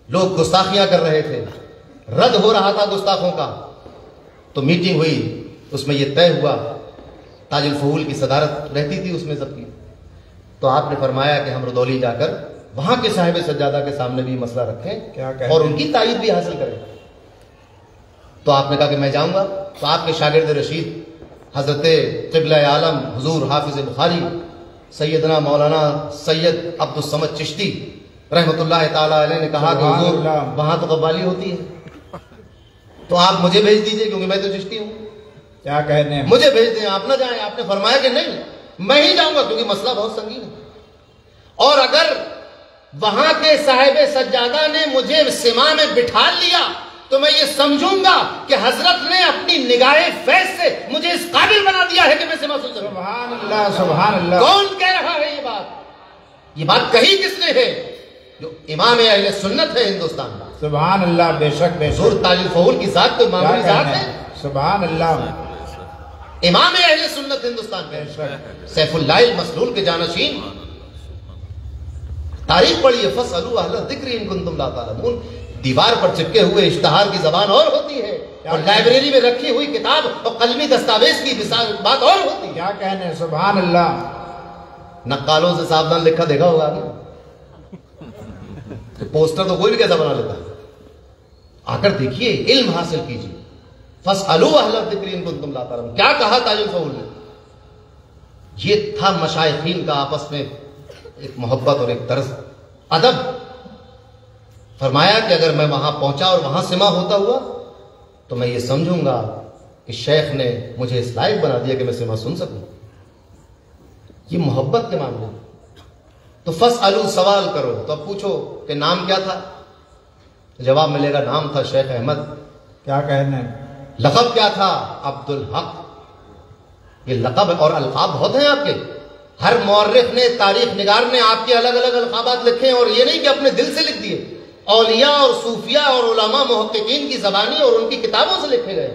S1: لوگ گستاخیاں کر رہے تھے، رد ہو رہا تھا گستاخوں کا، تو میٹنگ ہوئی، اس میں یہ طے ہوا، تاج الفہول کی صدارت رہتی تھی اس میں سب کی، تو آپ نے فرمایا کہ ہم رودولی جا کر وہاں کے صاحب سجادہ کے سامنے بھی مسئلہ رکھیں
S2: کیا کہتے
S1: اور ان کی تائید بھی حاصل کریں۔ تو آپ نے کہا کہ میں جاؤں گا۔ تو آپ کے شاگرد رشید حضرت قبلہ عالم حضور حافظ بخاری سیدنا مولانا سید عبد الصمد چشتی رحمۃ اللہ تعالی علیہ نے کہا کہ
S2: سبحان
S1: حضور
S2: اللہ،
S1: وہاں تو قوالی ہوتی ہے، تو آپ مجھے بھیج دیجئے کیونکہ میں تو چشتی ہوں،
S2: کیا کہنے،
S1: مجھے بھیج دیں، آپ نہ جائیں۔ آپ نے فرمایا کہ نہیں میں ہی جاؤں گا کیونکہ مسئلہ بہت سنگین ہے، اور اگر وہاں کے صاحب سجادہ نے مجھے سما میں بٹھا لیا تو میں یہ سمجھوں گا کہ حضرت نے اپنی نگاہ فیض سے مجھے اس قابل بنا دیا ہے کہ میں سما سن سکوں۔
S2: سبحان اللہ، سبحان اللہ،
S1: کون کہہ رہا ہے یہ بات کہی کس نے ہے؟ جو امام اہل سنت ہے ہندوستان کا،
S2: سبحان اللہ، بے شک، بے
S1: حضور
S2: شک،
S1: تاج الفہول کی ذات کوئی
S2: کیا
S1: معمولی ذات
S2: کہنے،
S1: ہے؟
S2: سبحان اللہ،
S1: امام اہل سنت ہندوستان
S2: بے
S1: کے
S2: شک،
S1: سیف اللہ المسلول کے جانشین۔ تاریخ پڑھیے، فَاسْأَلُوا أَهْلَ الذِّكْرِ إِن كُنتُمْ لَا تَعْلَمُونَ۔ دیوار پر چپکے ہوئے اشتہار کی زبان اور ہوتی ہے اور لائبریری میں رکھی ہوئی کتاب اور قلمی دستاویز کی بات اور ہوتی ہے۔
S2: کیا کہنے، سبحان اللہ،
S1: نقالوں سے ساودھان لکھا دیکھا ہوگا آپ نے؟ پوسٹر تو کوئی بھی کیسا بنا لیتا ہے۔ آ کر دیکھیے، علم حاصل کیجیے۔ فَاسْأَلُوا أَهْلَ الذِّكْرِ إِن كُنتُمْ لَا تَعْلَمُونَ۔ کیا کہا تاج الفہول نے؟ یہ تھا مشائخین کا آپس میں ایک محبت اور ایک طرز ادب۔ فرمایا کہ اگر میں وہاں پہنچا اور وہاں سما ہوتا ہوا تو میں یہ سمجھوں گا کہ شیخ نے مجھے اس لائق بنا دیا کہ میں سما سن سکوں۔ یہ محبت کے معاملے میں تو فاسألوا سوال کرو، تو اب پوچھو کہ نام کیا تھا؟ جواب ملے گا نام تھا شیخ احمد۔
S2: کیا کہنے؟
S1: لقب کیا تھا؟ عبدالحق۔ یہ لقب اور القاب بہت ہیں آپ کے، ہر مورخ نے، تاریخ نگار نے آپ کے الگ الگ القابات لکھے ہیں، اور یہ نہیں کہ اپنے دل سے لکھ دیے، اولیاء اور صوفیاء اور علماء محققین کی زبانی اور ان کی کتابوں سے لکھے گئے۔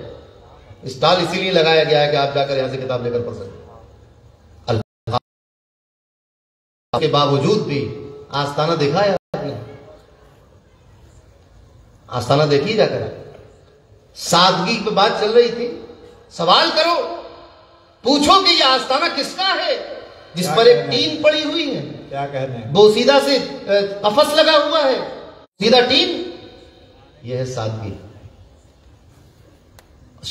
S1: اسٹال اسی لیے لگایا گیا ہے کہ آپ جا کر یہاں سے کتاب لے کر پڑھ سکیں۔ القاب کے باوجود بھی آستانہ دیکھا ہے آپ نے؟ آستانہ دیکھی جا کر سادگی پہ بات چل رہی تھی، سوال کرو، پوچھو کہ یہ آستانہ کس کا ہے جس پر ایک ٹین پڑی ہوئی ہے،
S2: کیا کہنے؟
S1: بوسیدہ سے قفس لگا ہوا ہے، سیدھا ٹین۔ یہ ہے سادگی۔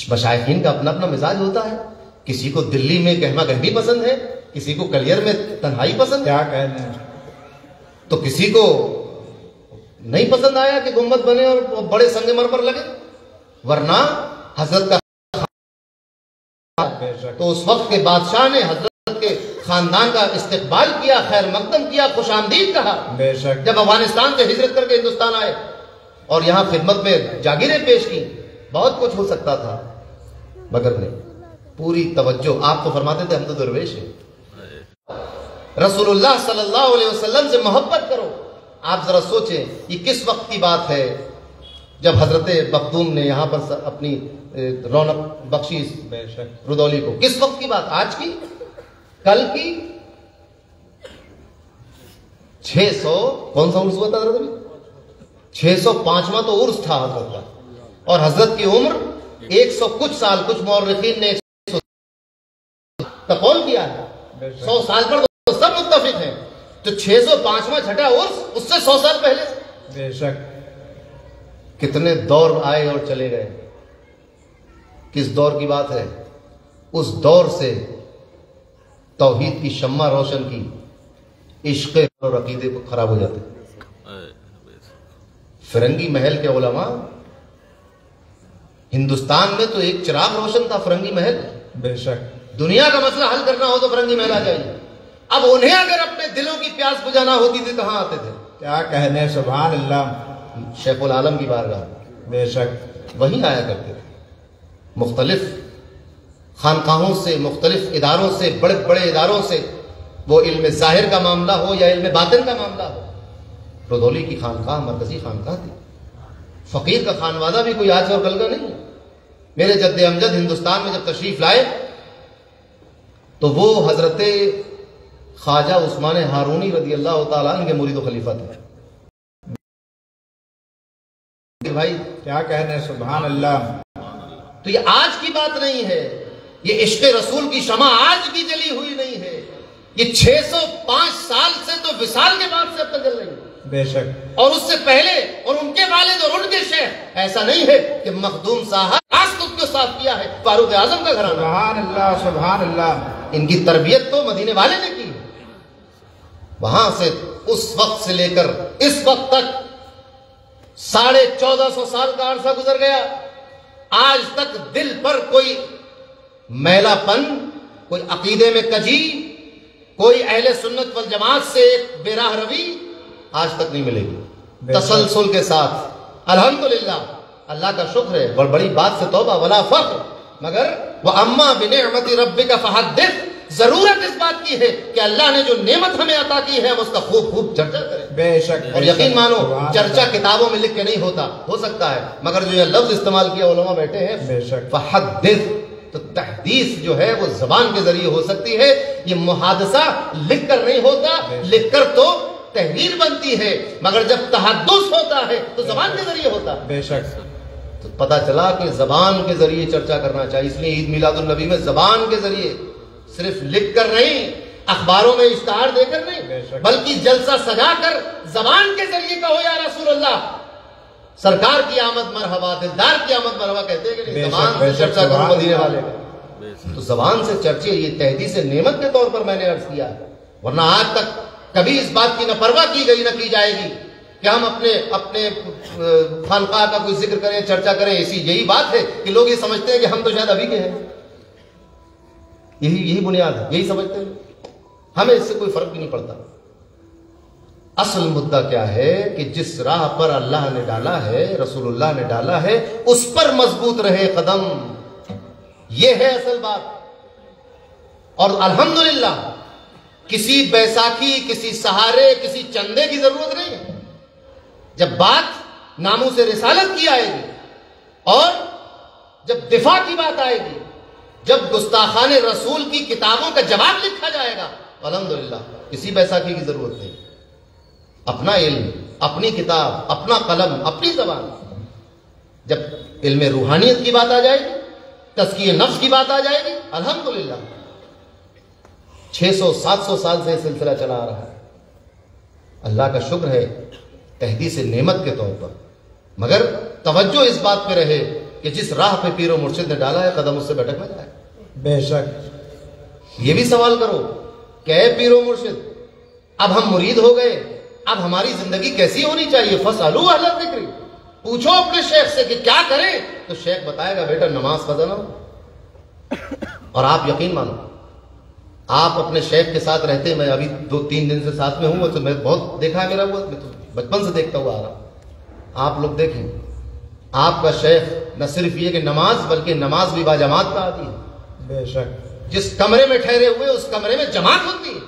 S1: مشائخین کا اپنا اپنا مزاج ہوتا ہے، کسی کو دلی میں گہما گہمی پسند ہے، کسی کو کلیر میں تنہائی پسند ہے،
S2: کیا کہنے؟
S1: تو کسی کو نہیں پسند آیا کہ گنبد بنے اور بڑے سنگ مرمر لگے، ورنہ حضرت کا
S2: بے شک
S1: تو اس وقت کے بادشاہ نے حضرت کے خاندان کا استقبال کیا، خیر مقدم کیا، خوش آمدید کہا۔
S2: بے شک
S1: جب افغانستان سے ہجرت کر کے ہندوستان آئے اور یہاں خدمت میں جاگیریں پیش کی، بہت کچھ ہو سکتا تھا مگر نہیں، پوری توجہ۔ آپ تو فرماتے تھے ہم تو درویش ہیں، رسول اللہ صلی اللہ علیہ وسلم سے محبت کرو۔ آپ ذرا سوچیں یہ کس وقت کی بات ہے جب حضرت مخدوم نے یہاں پر اپنی رونق بخشی
S2: بے شک
S1: رودولی کو، کس وقت کی بات؟ آج کی؟ کل کی؟ 600 کون سا عرس ہوا تھا حضرت؟ 605واں تو عرس تھا حضرت کا، اور حضرت کی عمر 100 کچھ سال، کچھ مورخین نے 100 کا قول کیا ہے،
S2: بے شک
S1: 100 سال پر تو سب متفق ہیں، تو 605واں چھٹا عرس اس سے 100 سال پہلے سے۔
S2: بے شک
S1: کتنے دور آئے اور چلے گئے، کس دور کی بات ہے؟ اس دور سے توحید کی شمع روشن کی، عشق اور عقیدے کو خراب ہو جاتے۔ فرنگی محل کے علماء، ہندوستان میں تو ایک چراغ روشن تھا فرنگی محل،
S2: بے شک
S1: دنیا کا مسئلہ حل کرنا ہو تو فرنگی محل آ جائیے۔ اب انہیں اگر اپنے دلوں کی پیاس بجھانا ہوتی تھی کہاں آتے تھے؟
S2: کیا کہنے؟ سبحان اللہ
S1: شیخ العالم کی بارگاہ،
S2: بے شک
S1: وہیں آیا کرتے تھے، مختلف خانقاہوں سے، مختلف اداروں سے، بڑے بڑے اداروں سے، وہ علم ظاہر کا معاملہ ہو یا علم باطن کا معاملہ ہو۔ رودولی کی خانقاہ مرکزی خانقاہ تھی، فقیر کا خانوادہ بھی کوئی آج اور کل کا نہیں ہے۔ میرے جد امجد ہندوستان میں جب تشریف لائے تو وہ حضرت خواجہ عثمان ہارونی رضی اللہ تعالیٰ عنہ کے مرید و خلیفہ تھے۔ بھائی
S2: کیا کہنے؟ سبحان اللہ
S1: تو یہ آج کی بات نہیں ہے، یہ عشق رسول کی شمع آج کی جلی ہوئی نہیں ہے، یہ 605 سال سے تو وصال کے بعد سے اب تک جل رہی ہے،
S2: بے شک
S1: اور اس سے پہلے، اور ان کے والد اور ان کے شیخ۔ ایسا نہیں ہے کہ مخدوم صاحب آج تک کو صاف کیا ہے، فاروق اعظم کا گھرانہ،
S2: سبحان اللہ سبحان اللہ
S1: ان کی تربیت تو مدینے والے نے کی۔ وہاں سے اس وقت سے لے کر اس وقت تک 1450 سال کا عرصہ گزر گیا، آج تک دل پر کوئی میلا پن، کوئی عقیدے میں کجی، کوئی اہل سنت والجماعت سے ایک بے راہ روی آج تک نہیں ملے گی تسلسل کے ساتھ۔ الحمدللہ، اللہ کا شکر ہے، بڑی بات سے توبہ ولا فخر، مگر وَأَمَّا بِنِعْمَةِ رَبِّكَ فَحَدِّثْ، ضرورت اس بات کی ہے کہ اللہ نے جو نعمت ہمیں عطا کی ہے ہم اس کا خوب خوب چرچا کریں،
S2: بے شک
S1: اور یقین مانو چرچا کتابوں میں لکھ کے نہیں ہوتا، ہو سکتا ہے، مگر جو یہ لفظ استعمال کیا علماء بیٹھے ہیں
S2: بے شک
S1: فحدث، تو تحدیث جو ہے وہ زبان کے ذریعے ہو سکتی ہے، یہ محادثہ لکھ کر نہیں ہوتا، لکھ کر تو تحریر بنتی ہے، مگر جب تحدث ہوتا ہے تو زبان کے ذریعے ہوتا ہے۔
S2: بے شک
S1: تو پتہ چلا کہ زبان کے ذریعے چرچا کرنا چاہیے، اس لیے عید میلاد النبی میں زبان کے ذریعے، صرف لکھ کر نہیں، اخباروں میں اشتہار دے کر
S2: بے
S1: نہیں،
S2: شک
S1: بلکہ جلسہ سجا کر زبان کے ذریعے کہو یا رسول اللہ، سرکار کی آمد مرحبا، دلدار کی آمد مرحبا کہتے ہیں کہ
S2: بے
S1: نہیں،
S2: شک،
S1: زبان
S2: بے
S1: سے
S2: شک،
S1: چرچا کرو
S2: سبحان
S1: مدینے
S2: اللہ۔
S1: والے کا۔ تو زبان سے چرچے، یہ تحدیث نعمت کے طور پر میں نے عرض کیا، ورنہ آج تک کبھی اس بات کی نہ پرواہ کی گئی نہ کی جائے گی کہ ہم اپنے خانقاہ کا کوئی ذکر کریں، چرچا کریں، یہی بات ہے کہ لوگ یہ سمجھتے ہیں کہ ہم تو شاید ابھی کے ہیں، یہی بنیاد ہے، یہی سمجھتے ہیں، ہمیں اس سے کوئی فرق بھی نہیں پڑتا۔ اصل مدعا کیا ہے کہ جس راہ پر اللہ نے ڈالا ہے، رسول اللہ نے ڈالا ہے، اس پر مضبوط رہے قدم. یہ ہے اصل بات. اور الحمدللہ کسی بیساکھی، کسی سہارے، کسی چندے کی ضرورت نہیں ہے. جب بات ناموس رسالت کی آئے گی اور جب دفاع کی بات آئے گی، جب گستاخان رسول کی کتابوں کا جواب لکھا جائے گا، الحمدللہ کسی بیساکھی کی ضرورت نہیں. اپنا علم، اپنی کتاب، اپنا قلم، اپنی زبان. جب علم روحانیت کی بات آ جائے گی، تزکیہ نفس کی بات آ جائے گی، الحمدللہ 600-700 سال سے یہ سلسلہ چلا آ رہا ہے. اللہ کا شکر ہے تحدیث نعمت کے طور پر. مگر توجہ اس بات پہ رہے کہ جس راہ پہ پیر و مرشد نے ڈالا ہے قدم اس سے بھٹک نہ جائے.
S2: بے شک.
S1: یہ بھی سوال کرو کہ اے پیر و مرشد، اب ہم مرید ہو گئے، اب ہماری زندگی کیسی ہونی چاہیے؟ فاسألوا اہل الذکر، پوچھو اپنے شیخ سے کہ کیا کریں. تو شیخ بتائے گا بیٹا نماز قضا نہ ہو. اور آپ یقین مانو، آپ اپنے شیخ کے ساتھ رہتے، میں ابھی 2-3 دن سے ساتھ میں ہوں، تو میں بہت دیکھا ہے میرا، وہ میں تو بچپن سے دیکھتا ہوا آ رہا. آپ لوگ دیکھیں، آپ کا شیخ نہ صرف یہ کہ نماز، بلکہ نماز بھی باجماعت کا آتی ہے.
S2: بے شک.
S1: جس کمرے میں ٹھہرے ہوئے اس کمرے میں جماعت ہوتی ہے.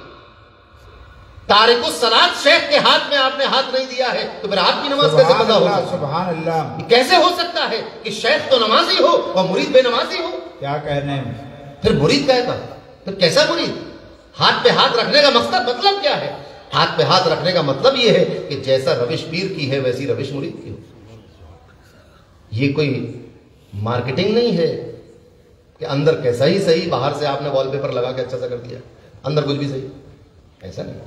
S1: تارک الصلاۃ شیخ کے ہاتھ میں آپ نے ہاتھ نہیں دیا ہے تو پھر آپ کی نماز کیسے
S2: سبحان
S1: قضا ہو
S2: اللہ،
S1: سکتی ہے؟
S2: سبحان اللہ.
S1: کیسے ہو سکتا ہے کہ شیخ تو نمازی ہو اور مرید بے نمازی ہو؟
S2: کیا کہنے.
S1: پھر مرید کہے گا، پھر کیسا مرید؟ ہاتھ پہ ہاتھ رکھنے کا مطلب کیا ہے؟ ہاتھ پہ ہاتھ رکھنے کا مطلب یہ ہے کہ جیسا روش پیر کی ہے ویسی روش مرید کی ہو. یہ کوئی مارکیٹنگ نہیں ہے کہ اندر کیسا ہی صحیح، باہر سے آپ نے وال پیپر لگا کے اچھا سا کر دیا، اندر کچھ بھی صحیح. ایسا نہیں.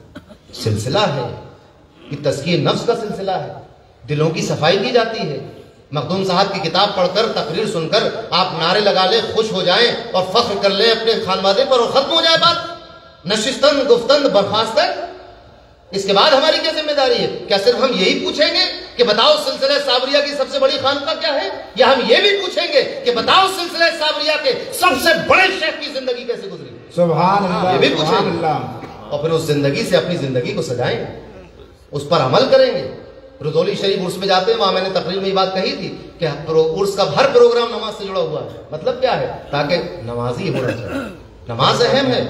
S1: سلسلہ ہے یہ، تزکیہ نفس کا سلسلہ ہے. دلوں کی صفائی کی جاتی ہے. مخدوم صاحب کی کتاب پڑھ کر، تقریر سن کر آپ نعرے لگا لیں، خوش ہو جائیں اور فخر کر لیں اپنے خانوادے پر اور ختم ہو جائے بات. نشستن گفتن برخاست ہے. اس کے بعد ہماری کیا ذمہ داری ہے؟ کیا صرف ہم یہی پوچھیں گے کہ بتاؤ سلسلہ صابریہ کی سب سے بڑی خانقاہ کیا ہے؟ یا ہم یہ بھی پوچھیں گے کہ بتاؤ سلسلہ صابریہ کے سب سے بڑے شیخ کی زندگی کیسے گزری؟
S2: سبحان اللہ،
S1: یہ بھی پوچھیں
S2: سبحان
S1: گے.
S2: اللہ.
S1: اور پھر اس زندگی سے اپنی زندگی کو سجائیں گے، اس پر عمل کریں گے. رضولی شریف عرس میں جاتے ہیں، وہاں میں نے تقریر میں یہ بات کہی تھی کہ عرس کا ہر پروگرام نماز سے جڑا ہوا ہے. مطلب کیا ہے؟ تاکہ نمازی ہونا چاہیے. نماز اہم ہے.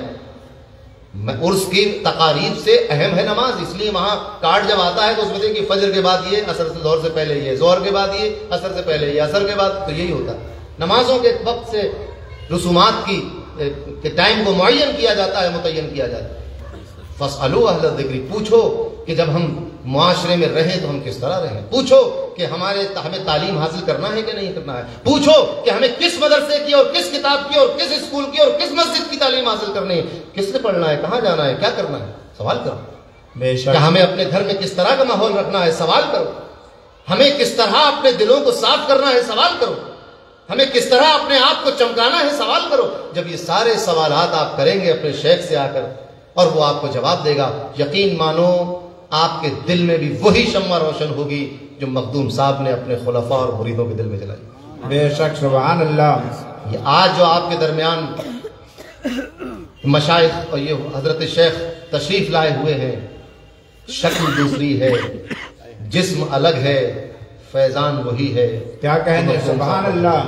S1: عرس کی تقاریب سے اہم ہے نماز. اس لیے وہاں کارڈ جب آتا ہے تو اس میں دیکھیں کہ فجر کے بعد یہ، عصر سے ظہر سے پہلے یہ، ظہر کے بعد یہ، عصر سے پہلے یہ، عصر کے بعد. تو یہی ہوتا ہے نمازوں کے وقت سے رسومات کی کہ ٹائم کو معین کیا جاتا ہے، متعین کیا جاتا ہے. فاسألوا اہل الذکر، پوچھو کہ جب ہم معاشرے میں رہیں تو ہم کس طرح رہیں. پوچھو کہ ہمیں تعلیم حاصل کرنا ہے کہ نہیں کرنا ہے. پوچھو کہ ہمیں کس مدرسے کی اور کس کتاب کی اور کس اسکول کی اور کس مسجد کی تعلیم حاصل کرنی ہے، کس سے پڑھنا ہے، کہاں جانا ہے، کیا کرنا ہے. سوال کرو.
S2: بے شک.
S1: کہ ہمیں اپنے گھر میں کس طرح کا ماحول رکھنا ہے، سوال کرو. ہمیں کس طرح اپنے دلوں کو صاف کرنا ہے، سوال کرو. ہمیں کس طرح اپنے آپ کو چمکانا ہے، سوال کرو. جب یہ سارے سوالات آپ کریں گے اپنے شیخ سے آ کر اور وہ آپ کو جواب دے گا، یقین مانو آپ کے دل میں بھی وہی شمع روشن ہوگی جو مخدوم صاحب نے اپنے خلفاء اور مریدوں کے دل میں جلائی.
S2: بے شک. سبحان اللہ.
S1: یہ آج جو آپ کے درمیان مشائخ اور یہ حضرت شیخ تشریف لائے ہوئے ہیں، شکل دوسری ہے، جسم الگ ہے، فیضان وہی ہے.
S2: کیا کہنے. سبحان اللہ.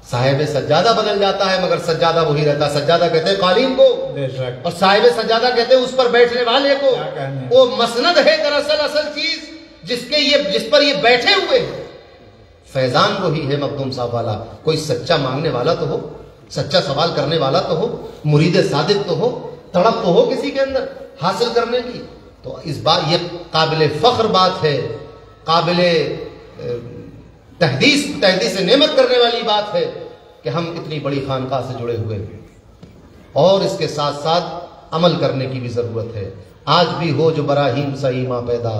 S1: صاحب سجادہ بدل جاتا ہے مگر سجادہ وہی رہتا. سجادہ کہتے ہیں قالین کو،
S2: بے شک.
S1: اور صاحب سجادہ کہتے ہیں اس پر بیٹھنے والے کو.
S2: کیا کہنے.
S1: وہ مسند ہے دراصل اصل چیز جس پر یہ بیٹھے ہوئے ہیں. فیضان وہی ہے مخدوم صاحب والا. کوئی سچا مانگنے والا تو ہو، سچا سوال کرنے والا تو ہو، مرید صادق تو ہو، تڑپ تو ہو کسی کے اندر حاصل کرنے کی. تو اس بات یہ قابل فخر بات ہے، قابل تحدیث نعمت کرنے والی بات ہے کہ ہم اتنی بڑی خانقاہ سے جڑے ہوئے ہیں. اور اس کے ساتھ ساتھ عمل کرنے کی بھی ضرورت ہے. آج بھی ہو جو براہیم سا ایماں پیدا،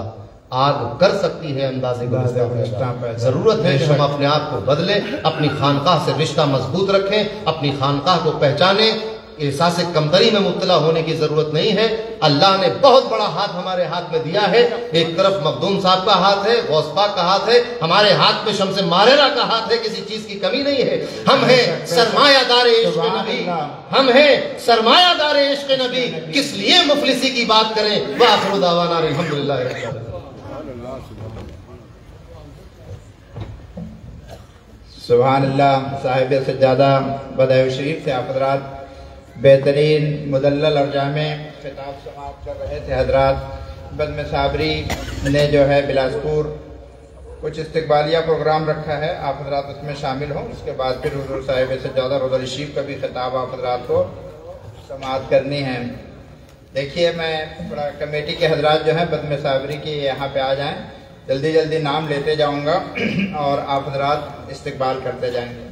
S1: آگ کر سکتی ہے اندازے گلستاں پیدا. ضرورت ہے کہ ہم اپنے آپ کو بدلیں، اپنی خانقاہ سے رشتہ مضبوط رکھیں، اپنی خانقاہ کو پہچانیں. احساس کمتری میں مبتلا ہونے کی ضرورت نہیں ہے۔ اللہ نے بہت بڑا ہاتھ ہمارے ہاتھ میں دیا ہے، ایک طرف مخدوم صاحب کا ہاتھ ہے، غوث پاک کا ہاتھ ہے، ہمارے ہاتھ میں شمس ماررہ کا ہاتھ ہے، کسی چیز کی کمی نہیں ہے۔ ہم ہیں سرمایہ دار عشق نبی، ہم ہیں سرمایہ دار عشق نبی، کس لیے مفلسی کی بات کریں۔ وآخر دعوانا الحمدللہ رب العالمین۔
S2: سبحان اللہ۔ صاحب سجادہ بدائع شریف سے آپ حضرات بہترین مدلل اور جامع خطاب سماعت کر رہے تھے۔ حضرات بزم صابری نے جو ہے بلاسپور کچھ استقبالیہ پروگرام رکھا ہے، آپ حضرات اس میں شامل ہوں، اس کے بعد پھر حضور صاحب سجادہ روضہ الشریف کا بھی خطاب آپ حضرات کو سماعت کرنی ہے۔ دیکھیے میں تھوڑا کمیٹی کے حضرات جو ہیں بزم صابری کی یہاں پہ آ جائیں، جلدی جلدی نام لیتے جاؤں گا اور آپ حضرات استقبال کرتے جائیں گے۔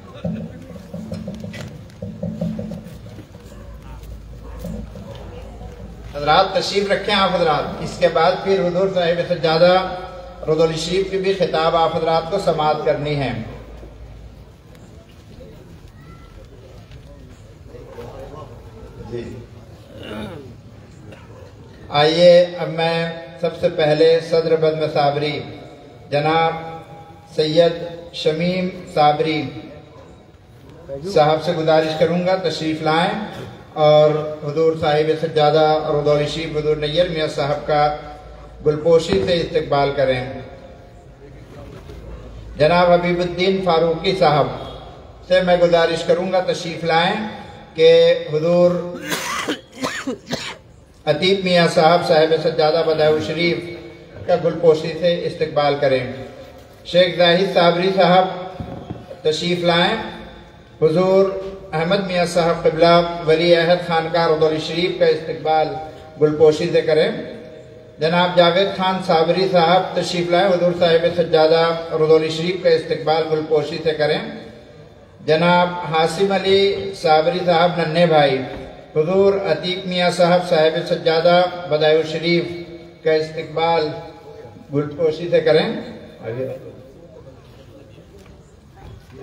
S2: حضرات تشریف رکھیں آپ حضرات، اس کے بعد پھر حضور صاحب سجادہ روضہ الشریف کی بھی خطاب آپ حضرات کو سماعت کرنی ہے۔ جی آئیے اب میں سب سے پہلے صدر بزم صابری جناب سید شمیم صابری صاحب سے گزارش کروں گا تشریف لائیں اور حضور صاحب سجادہ روضہ الشریف حضور نیر میاں صاحب کا گلپوشی سے استقبال کریں۔ جناب حبیب الدین فاروقی صاحب سے میں گزارش کروں گا تشریف لائیں کہ حضور عتیب میاں صاحب صاحب سجادہ بدائع شریف کا گلپوشی سے استقبال کریں۔ شیخ زاہد صابری صاحب تشریف لائیں، حضور احمد میاں صاحب قبلہ ولی عہد خانقاہ روضہ الشریف کا استقبال گلپوشی سے کریں۔ جناب جاوید خان صابری صاحب تشریف لائیں، حضور صاحب سجادہ روضہ الشریف کا استقبال گلپوشی سے کریں۔ جناب حاسم علی صابری صاحب ننھے بھائی حضور عتیق میاں صاحب صاحب سجادہ بدائع شریف کا استقبال گلپوشی سے کریں۔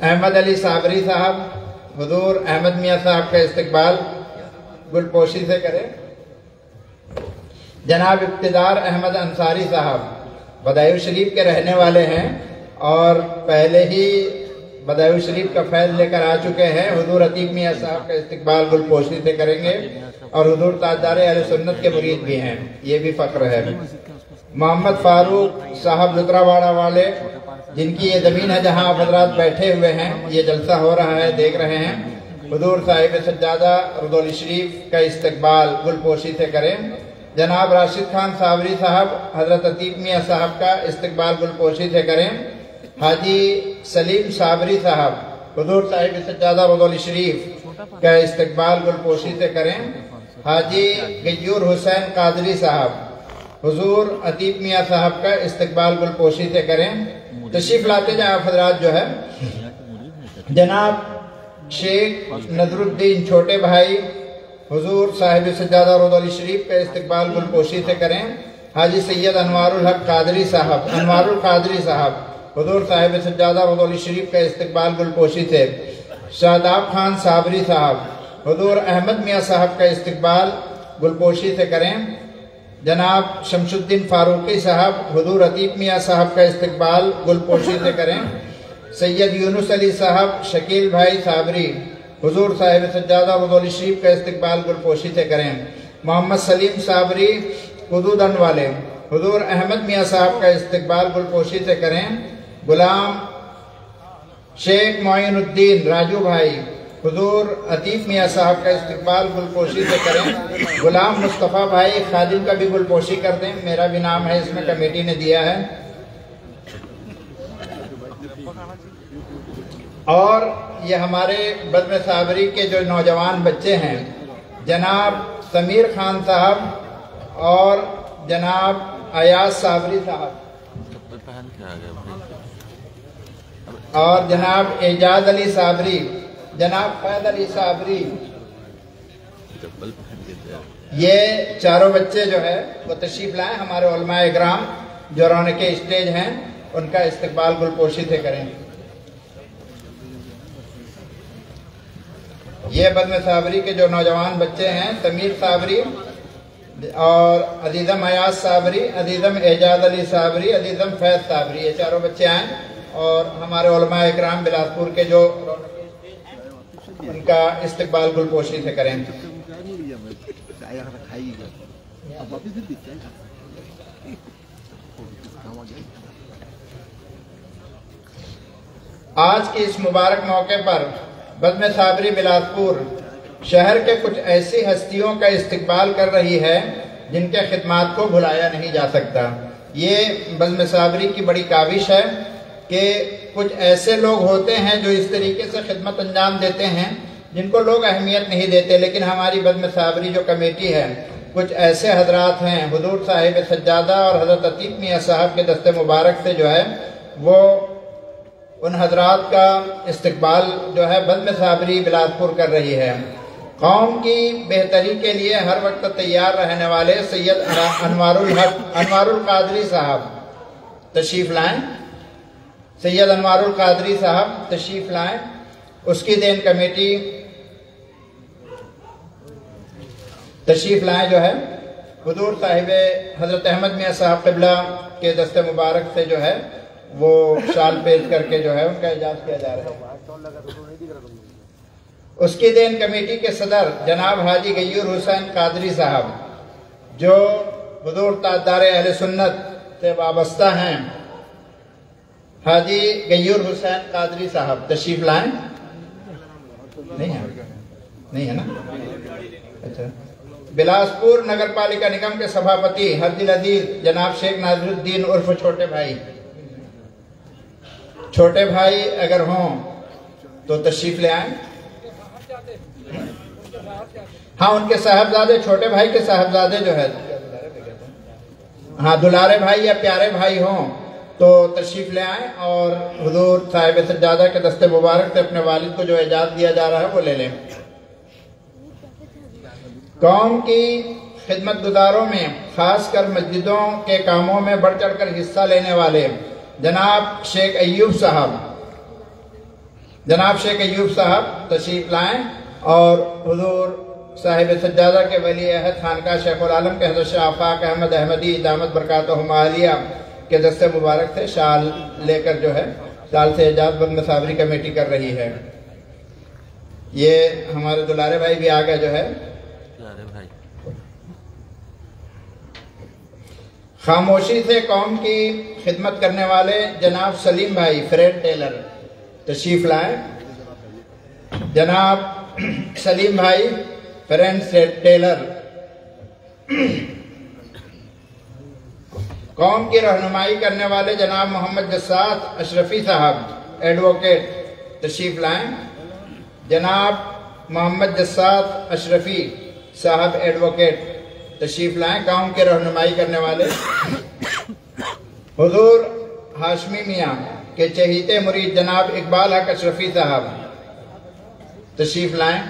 S2: احمد علی صابری صاحب حضور احمد میاں صاحب کا استقبال گلپوشی سے کریں۔ جناب اقتدار احمد انصاری صاحب بدائع شریف کے رہنے والے ہیں اور پہلے ہی بدائع شریف کا فیض لے کر آ چکے ہیں، حضور عتیق میاں صاحب کا استقبال گلپوشی سے کریں گے اور حضور تاجدار اہل سنت کے مرید بھی ہیں، یہ بھی فخر ہے۔ محمد فاروق صاحب لتراواڑہ والے، جن کی یہ زمین ہے جہاں آپ حضرات بیٹھے ہوئے ہیں، یہ جلسہ ہو رہا ہے دیکھ رہے ہیں، حضور صاحب سجادہ روضہ الشریف کا استقبال گلپوشی سے کریں۔ جناب راشد خان صابری صاحب حضرت عتیق میاں صاحب کا استقبال گلپوشی سے کریں۔ حاجی سلیم صابری صاحب حضور صاحب سجادہ روضہ الشریف کا استقبال گلپوشی سے کریں۔ حاجی غیور حسین قادری صاحب حضور عتیق میاں صاحب کا استقبال گلپوشی سے کریں۔ تشریف لاتے جائیں آپ حضرات جو ہے۔ جناب شیخ نظر الدین چھوٹے بھائی حضور صاحب سجادہ روضہ الشریف کا استقبال گلپوشی سے کریں۔ حاجی سید انوار الحق قادری صاحب انوار القادری صاحب حضور صاحب سجادہ روضہ الشریف کا استقبال گلپوشی سے۔ شاداب خان صابری صاحب حضور احمد میاں صاحب کا استقبال گلپوشی سے کریں۔ جناب شمس الدین فاروقی صاحب حضور عتیق میاں صاحب کا استقبال گلپوشی سے کریں۔ سید یونس علی صاحب شکیل بھائی صابری حضور صاحب سجادہ روضہ الشریف کا استقبال گلپوشی سے کریں۔ محمد سلیم صابری حدودن والے حضور احمد میاں صاحب کا استقبال گلپوشی سے کریں۔ غلام شیخ معین الدین راجو بھائی حضور عتیق میاں صاحب کا استقبال گلپوشی سے کریں۔ غلام مصطفیٰ بھائی خادم کا بھی گلپوشی کر دیں، میرا بھی نام ہے اس میں، کمیٹی نے دیا ہے۔ اور یہ ہمارے بزم صابری کے جو نوجوان بچے ہیں، جناب سمیر خان صاحب اور جناب ایاز صابری صاحب اور جناب اعجاز علی صابری، جناب فیض علی صابری، یہ چاروں بچے جو ہے وہ تشریف لائیں، ہمارے علماء اکرام جو رونق اسٹیج ہیں ان کا استقبال گلپوشی سے کریں۔ یہ بزم صابری کے جو نوجوان بچے ہیں، سمیر صابری اور عزیزم ایاز صابری، عزیزم اعجاز علی صابری، عزیزم فیض صابری، یہ چاروں بچے آئیں اور ہمارے علماء اکرام بلاسپور کے جو ان کا استقبال گلپوشی سے کریں۔ آج کے اس مبارک موقع پر بزم صابری بلاسپور شہر کے کچھ ایسی ہستیوں کا استقبال کر رہی ہے جن کے خدمات کو بھلایا نہیں جا سکتا۔ یہ بزم صابری کی بڑی کاوش ہے کہ کچھ ایسے لوگ ہوتے ہیں جو اس طریقے سے خدمت انجام دیتے ہیں جن کو لوگ اہمیت نہیں دیتے، لیکن ہماری بزم صابری جو کمیٹی ہے، کچھ ایسے حضرات ہیں، حضور صاحب سجادہ اور حضرت عتیق میاں صاحب کے دست مبارک سے جو ہے وہ ان حضرات کا استقبال جو ہے بزم صابری بلاسپور کر رہی ہے۔ قوم کی بہتری کے لیے ہر وقت تیار رہنے والے سید انوار القادری صاحب تشریف لائیں، سید انوار القادری صاحب تشریف لائیں۔ اس کی دین کمیٹی تشریف لائیں جو ہے حضور صاحب حضرت احمد میاں صاحب قبلہ کے دست مبارک سے جو ہے وہ شال پیش کر کے جو ہے ان کا اعزاز کیا جا رہا ہے۔ اس کی دین کمیٹی کے صدر جناب حاجی غیور حسین قادری صاحب جو حضور تاجدار اہل سنت سے وابستہ ہیں، حاجی غیور حسین قادری صاحب تشریف لائیں۔ نہیں ہے نا؟ اچھا۔ بلاسپور نگر پالیکا نگم کے سبھاپتی حرج العزیز جناب شیخ ناظر الدین عرف چھوٹے بھائی اگر ہوں تو تشریف لے آئیں۔ ہاں، ان کے صاحبزادے، چھوٹے بھائی کے صاحبزادے جو ہے، ہاں دلارے بھائی یا پیارے بھائی ہوں تو تشریف لے آئیں اور حضور صاحب سجادہ کے دست مبارک سے اپنے والد کو جو اعزاز دیا جا رہا ہے وہ لے لیں۔ قوم کی خدمت گزاروں میں خاص کر مسجدوں کے کاموں میں بڑھ چڑھ کر حصہ لینے والے جناب شیخ ایوب صاحب تشریف لائیں اور حضور صاحب سجادہ کے ولی عہد خانقاہ شیخ العالم کے حضرت شاہ آفاق احمد احمدی دامت برکاتہم عالیہ کے دست مبارک سے شال لے کر جو ہے شال سے اعزاز بزم صابری کمیٹی کر رہی ہے۔ یہ ہمارے دلارے بھائی بھی آگے جو ہے خاموشی سے قوم کی خدمت کرنے والے جناب سلیم بھائی فریڈ ٹیلر تشریف لائیں۔ جناب سلیم بھائی فریڈ ٹیلر قوم کی رہنمائی کرنے والے جناب محمد جساد اشرفی صاحب ایڈوکیٹ تشریف لائیں۔ جناب محمد جساد اشرفی صاحب ایڈوکیٹ تشریف لائیں، قوم کی رہنمائی کرنے والے۔ حضور ہاشمی میاں کے چہیتے مرید جناب اقبال حق اشرفی صاحب تشریف لائیں۔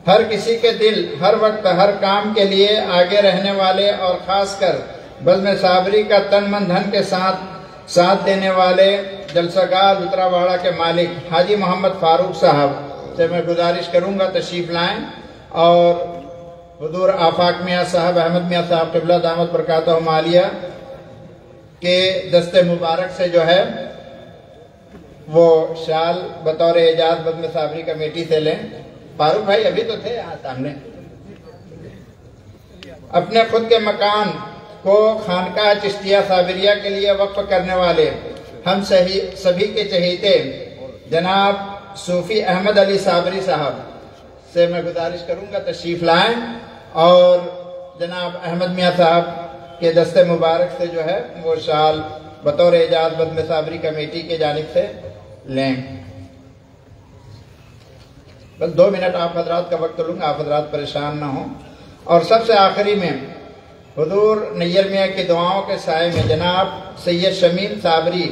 S2: ہر کسی کے دل ہر وقت ہر کام کے لیے آگے رہنے والے اور خاص کر بزم صابری کا تن من دھن کے ساتھ دینے والے جلسہ گاہ لترا واڑہ کے مالک حاجی محمد فاروق صاحب سے میں گزارش کروں گا تشریف لائیں اور حضور آفاق میاں صاحب احمد میاں صاحب قبلہ دامت برکاتہم عالیہ کے دست مبارک سے جو ہے وہ شال بطور اعزاز بزم صابری کمیٹی سے لیں۔ فاروق بھائی ابھی تو تھے یہاں سامنے۔ اپنے خود کے مکان کو خانقاہ چشتیہ صابریہ کے لیے وقف کرنے والے ہم سبھی کے چہیتے جناب صوفی احمد علی صابری صاحب سے میں گزارش کروں گا تشریف لائیں اور جناب احمد میاں صاحب کے دست مبارک سے جو ہے وہ شال بطور اعزاز بزم صابری کمیٹی کے جانب سے لیں۔ بس 2 منٹ آپ حضرات کا وقت لوں گا، آپ حضرات پریشان نہ ہوں۔ اور سب سے آخری میں حضور نیر میاں کی دعاؤں کے سائے میں جناب سید شمیم صابری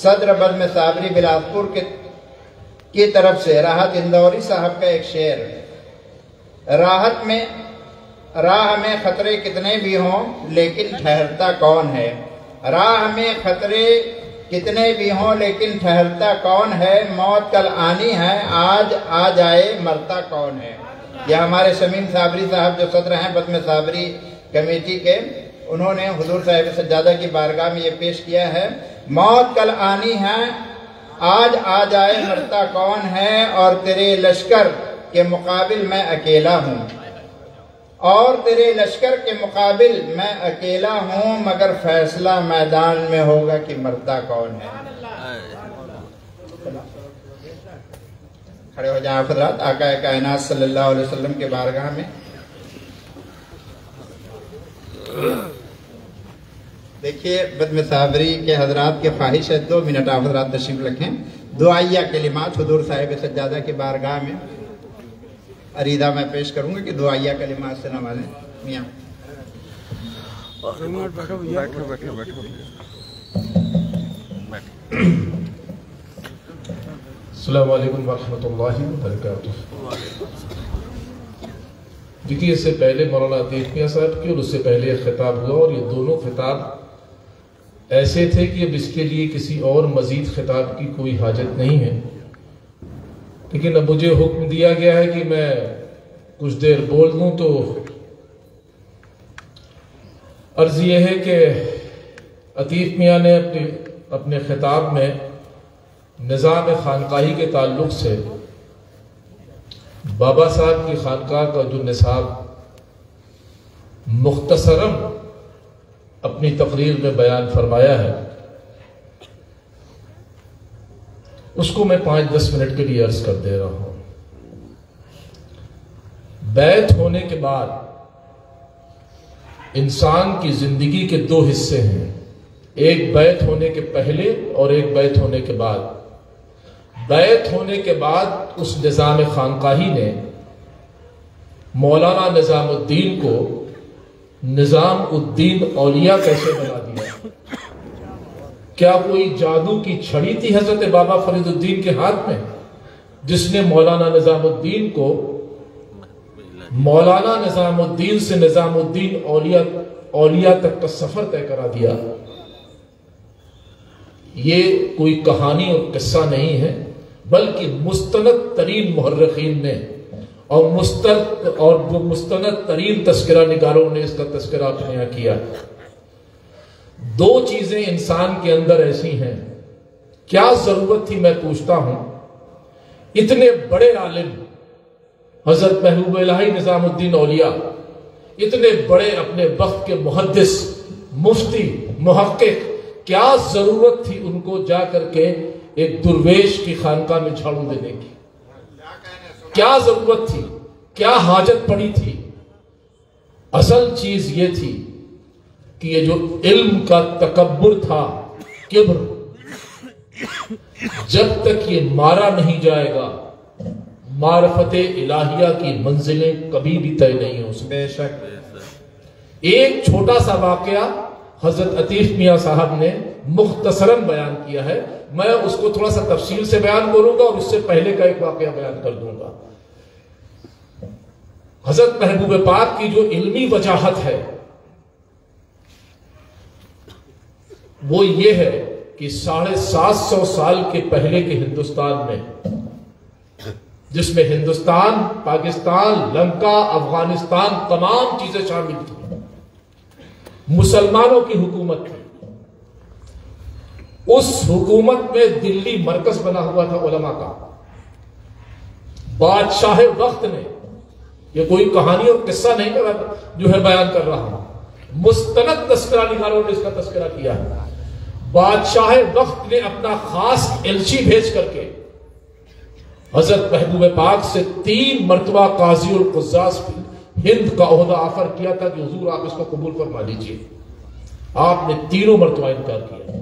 S2: صدر بزم صابری بلاسپور کی طرف سے راحت اندوری صاحب کا ایک شعر: راہ میں خطرے کتنے بھی ہوں لیکن ٹھہرتا کون ہے، راہ میں خطرے کتنے بھی ہوں لیکن ٹھہرتا کون ہے، موت کل آنی ہے، آج آ جائے مرتا کون ہے۔ یہ ہمارے شمیم صابری صاحب جو صدر ہیں بطن صابری کمیٹی کے، انہوں نے حضور صاحب سجادہ کی بارگاہ میں یہ پیش کیا ہے، موت کل آنی ہے، آج آ جائے مرتا کون ہے، اور تیرے لشکر کے مقابل میں اکیلا ہوں، اور تیرے لشکر کے مقابل میں اکیلا ہوں، مگر فیصلہ میدان میں ہوگا کہ مرتا کون ہے۔ کھڑے ہو جائیں حضرات، آقا کائنات صلی اللہ علیہ وسلم کے بارگاہ میں۔ دیکھیے بطن صابری کے حضرات کے خواہش ہے 2 منٹ آپ حضرات تشریف رکھیں، دعائیہ کلمات حضور صاحب سجادہ کی بارگاہ میں عریدہ میں پیش کروں گا کہ دعائیہ کلمات سے نوازیں۔ میاں
S4: السلام علیکم ورحمۃ اللہ وبرکاتہ۔ دیکھیے اس سے پہلے مولانا عتیق میاں صاحب کی اور اس سے پہلے ایک خطاب ہوا، اور یہ دونوں خطاب ایسے تھے کہ اب اس کے لیے کسی اور مزید خطاب کی کوئی حاجت نہیں ہے، لیکن اب مجھے حکم دیا گیا ہے کہ میں کچھ دیر بول دوں، تو عرض یہ ہے کہ عتیق میاں نے اپنے خطاب میں نظام خانقاہی کے تعلق سے بابا صاحب کی خانقاہ کا جو نصاب مختصراً اپنی تقریر میں بیان فرمایا ہے، اس کو میں 5-10 منٹ کے لیے عرض کر دے رہا ہوں۔ بیعت ہونے کے بعد انسان کی زندگی کے 2 حصے ہیں، ایک بیعت ہونے کے پہلے اور ایک بیعت ہونے کے بعد۔ بیعت ہونے کے بعد اس نظام خانقاہی نے مولانا نظام الدین کو نظام الدین اولیاء کیسے بنا دیا؟ کیا کوئی جادو کی چھڑی تھی حضرت بابا فرید الدین کے ہاتھ میں جس نے مولانا نظام الدین کو مولانا نظام الدین سے نظام الدین اولیاء تک کا سفر طے کرا دیا؟ یہ کوئی کہانی اور قصہ نہیں ہے، بلکہ مستند ترین محرخین نے اور مستند ترین تذکرہ نگاروں نے اس کا تذکرہ اپنے یہاں کیا۔ 2 چیزیں انسان کے اندر ایسی ہیں، کیا ضرورت تھی میں پوچھتا ہوں اتنے بڑے عالم حضرت محبوب الہی نظام الدین اولیاء، اتنے بڑے اپنے وقت کے محدث، مفتی، محقق، کیا ضرورت تھی ان کو جا کر کے ایک درویش کی خانقاہ میں جھاڑو دینے کی؟ کیا ضرورت تھی؟ کیا حاجت پڑی تھی؟ اصل چیز یہ تھی کہ یہ جو علم کا تکبر تھا، کبر، جب تک یہ مارا نہیں جائے گا معرفت الہیہ کی منزلیں کبھی بھی طے نہیں ہو سکتی۔
S2: بے شک۔
S4: ایک چھوٹا سا واقعہ حضرت عتیق میاں صاحب نے مختصراً بیان کیا ہے، میں اس کو تھوڑا سا تفصیل سے بیان کروں گا اور اس سے پہلے کا ایک واقعہ بیان کر دوں گا۔ حضرت محبوب پاک کی جو علمی وجاہت ہے وہ یہ ہے کہ 750 سال کے پہلے کے ہندوستان میں، جس میں ہندوستان، پاکستان، لنکا، افغانستان تمام چیزیں شامل تھیں، مسلمانوں کی حکومت تھی، اس حکومت میں دلی مرکز بنا ہوا تھا علماء کا۔ بادشاہ وقت نے، یہ کوئی کہانی اور قصہ نہیں جو ہے بیان کر رہا ہوں، مستند تذکرہ نگاروں نے اس کا تذکرہ کیا ہے۔ بادشاہ وقت نے اپنا خاص ایلچی بھیج کر کے حضرت محبوب پاک سے 3 مرتبہ قاضی القضاص ہند کا عہدہ آفر کیا تھا کہ حضور آپ اس کو قبول فرما لیجئے۔ آپ نے 3 مرتبہ انکار کیا۔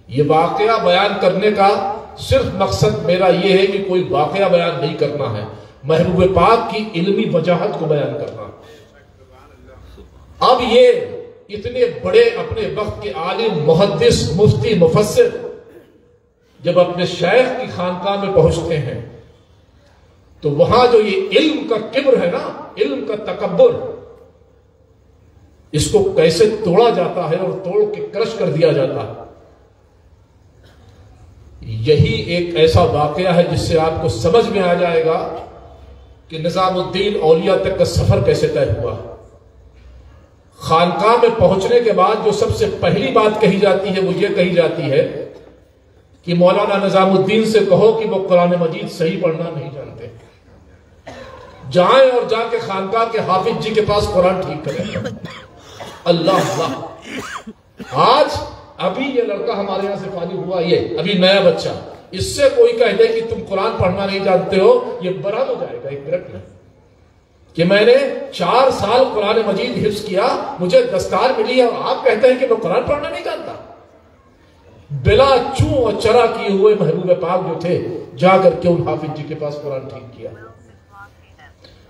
S4: یہ واقعہ بیان کرنے کا صرف مقصد میرا یہ ہے کہ کوئی واقعہ بیان نہیں کرنا ہے، محبوب پاک کی علمی وجاہت کو بیان کرنا۔ اب یہ اتنے بڑے اپنے وقت کے عالم، محدث، مفتی، مفسر جب اپنے شیخ کی خانقاہ میں پہنچتے ہیں تو وہاں جو یہ علم کا کبر ہے نا، علم کا تکبر، اس کو کیسے توڑا جاتا ہے اور توڑ کے کرش کر دیا جاتا ہے۔ یہی ایک ایسا واقعہ ہے جس سے آپ کو سمجھ میں آ جائے گا کہ نظام الدین اولیاء تک کا سفر کیسے طے ہوا۔ خانقاہ میں پہنچنے کے بعد جو سب سے پہلی بات کہی جاتی ہے وہ یہ کہی جاتی ہے کہ مولانا نظام الدین سے کہو کہ وہ قرآن مجید صحیح پڑھنا نہیں جانتے، جائیں اور جا کے خانقاہ کے حافظ جی کے پاس قرآن ٹھیک کریں۔ اللہ اللہ، آج ابھی یہ لڑکا ہمارے یہاں سے فارغ ہوا، یہ ابھی نیا بچہ، اس سے کوئی کہہ دے کہ تم قرآن پڑھنا نہیں جانتے ہو، یہ برا ہو جائے گا ایک منٹ میں کہ میں نے 4 سال قرآن مجید حفظ کیا، مجھے دستار ملی ہے اور آپ کہتے ہیں کہ میں قرآن پڑھنا نہیں جانتا۔ بلا چوں اور چرا کیے ہوئے محبوب پاک جو تھے جا کر کے ان حافظ جی کے پاس قرآن ٹھیک کیا۔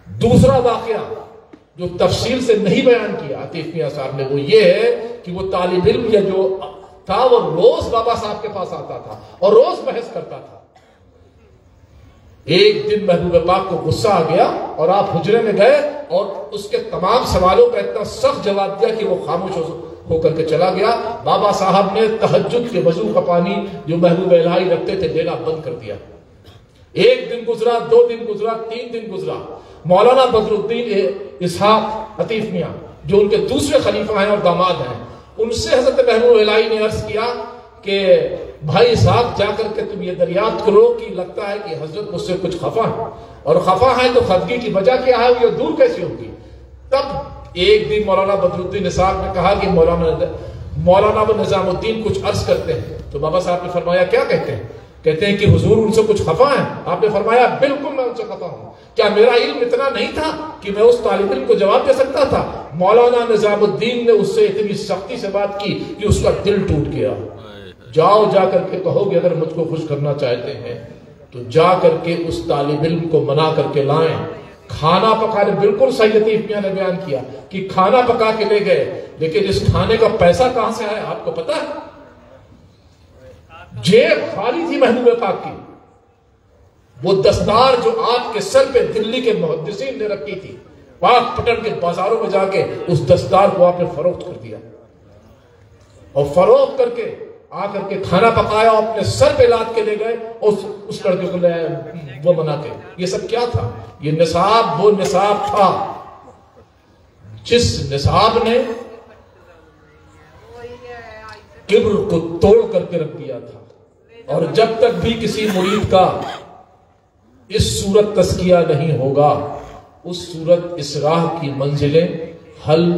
S4: دوسرا واقعہ جو تفصیل سے نہیں بیان کیا عطیف میاں صاحب نے وہ یہ ہے کہ وہ طالب علم یا جو تھا وہ روز بابا صاحب کے پاس آتا تھا اور روز بحث کرتا تھا۔ ایک دن محبوب پاک کو غصہ آ گیا اور آپ حجرے میں گئے اور اس کے تمام سوالوں کا اتنا سخت جواب دیا کہ وہ خاموش ہو کر کے چلا گیا۔ بابا صاحب نے تہجد کے وضو کا پانی جو محبوب الہی رکھتے تھے دینا بند کر دیا۔ ایک دن گزرا، 2 دن گزرا، 3 دن گزرا، مولانا بدر الدین اسحاق عطیف میاں جو ان کے دوسرے خلیفہ ہیں اور داماد ہیں، ان سے حضرت محبوب الہی نے عرض کیا کہ بھائی اسحاق جا کر کے تم یہ دریافت کرو کہ لگتا ہے کہ حضرت مجھ سے کچھ خفا ہے، اور خفا ہے تو خفگی کی وجہ کیا ہے، یہ دور کیسے ہوگی۔ تب ایک دن مولانا بدر الدین اسحاق نے کہا کہ مولانا نظام الدین کچھ عرض کرتے ہیں۔ تو بابا صاحب نے فرمایا کیا کہتے ہیں؟ کہتے ہیں کہ حضور ان سے کچھ خفا ہیں۔ آپ نے فرمایا بالکل میں ان سے خفا ہوں، کیا میرا علم اتنا نہیں تھا کہ میں اس طالب علم کو جواب دے سکتا تھا؟ مولانا نظام الدین نے اس سے اتنی سختی سے بات کی کہ اس کا دل ٹوٹ گیا۔ جاؤ جا کر کے کہو کہ اگر مجھ کو خوش کرنا چاہتے ہیں تو جا کر کے اس طالب علم کو منا کر کے لائیں۔ کھانا پکانے، بالکل صحیح عطیف میاں نے بیان کیا کہ کھانا پکا کے لے گئے، لیکن اس کھانے کا پیسہ کہاں سے آیا آپ کو پتا ہے؟ جیب خالی تھی محبوب پاک کی، وہ دستار جو آپ کے سر پہ دلی کے محدثین نے رکھی تھی، پاک پٹن کے بازاروں میں جا کے اس دستار کو آپ نے فروخت کر دیا، اور فروخت کر کے آ کر کے کھانا پکایا، اپنے سر پہ لاد کے لے گئے اس لڑکے کو لے وہ بنا کے۔ یہ سب کیا تھا؟ یہ نصاب وہ نصاب تھا جس نصاب نے کبر کو توڑ کر کے رکھ دیا تھا۔ اور جب تک بھی کسی مرید کا اس صورت تزکیہ نہیں ہوگا، اس صورت اس راہ کی منزلیں حل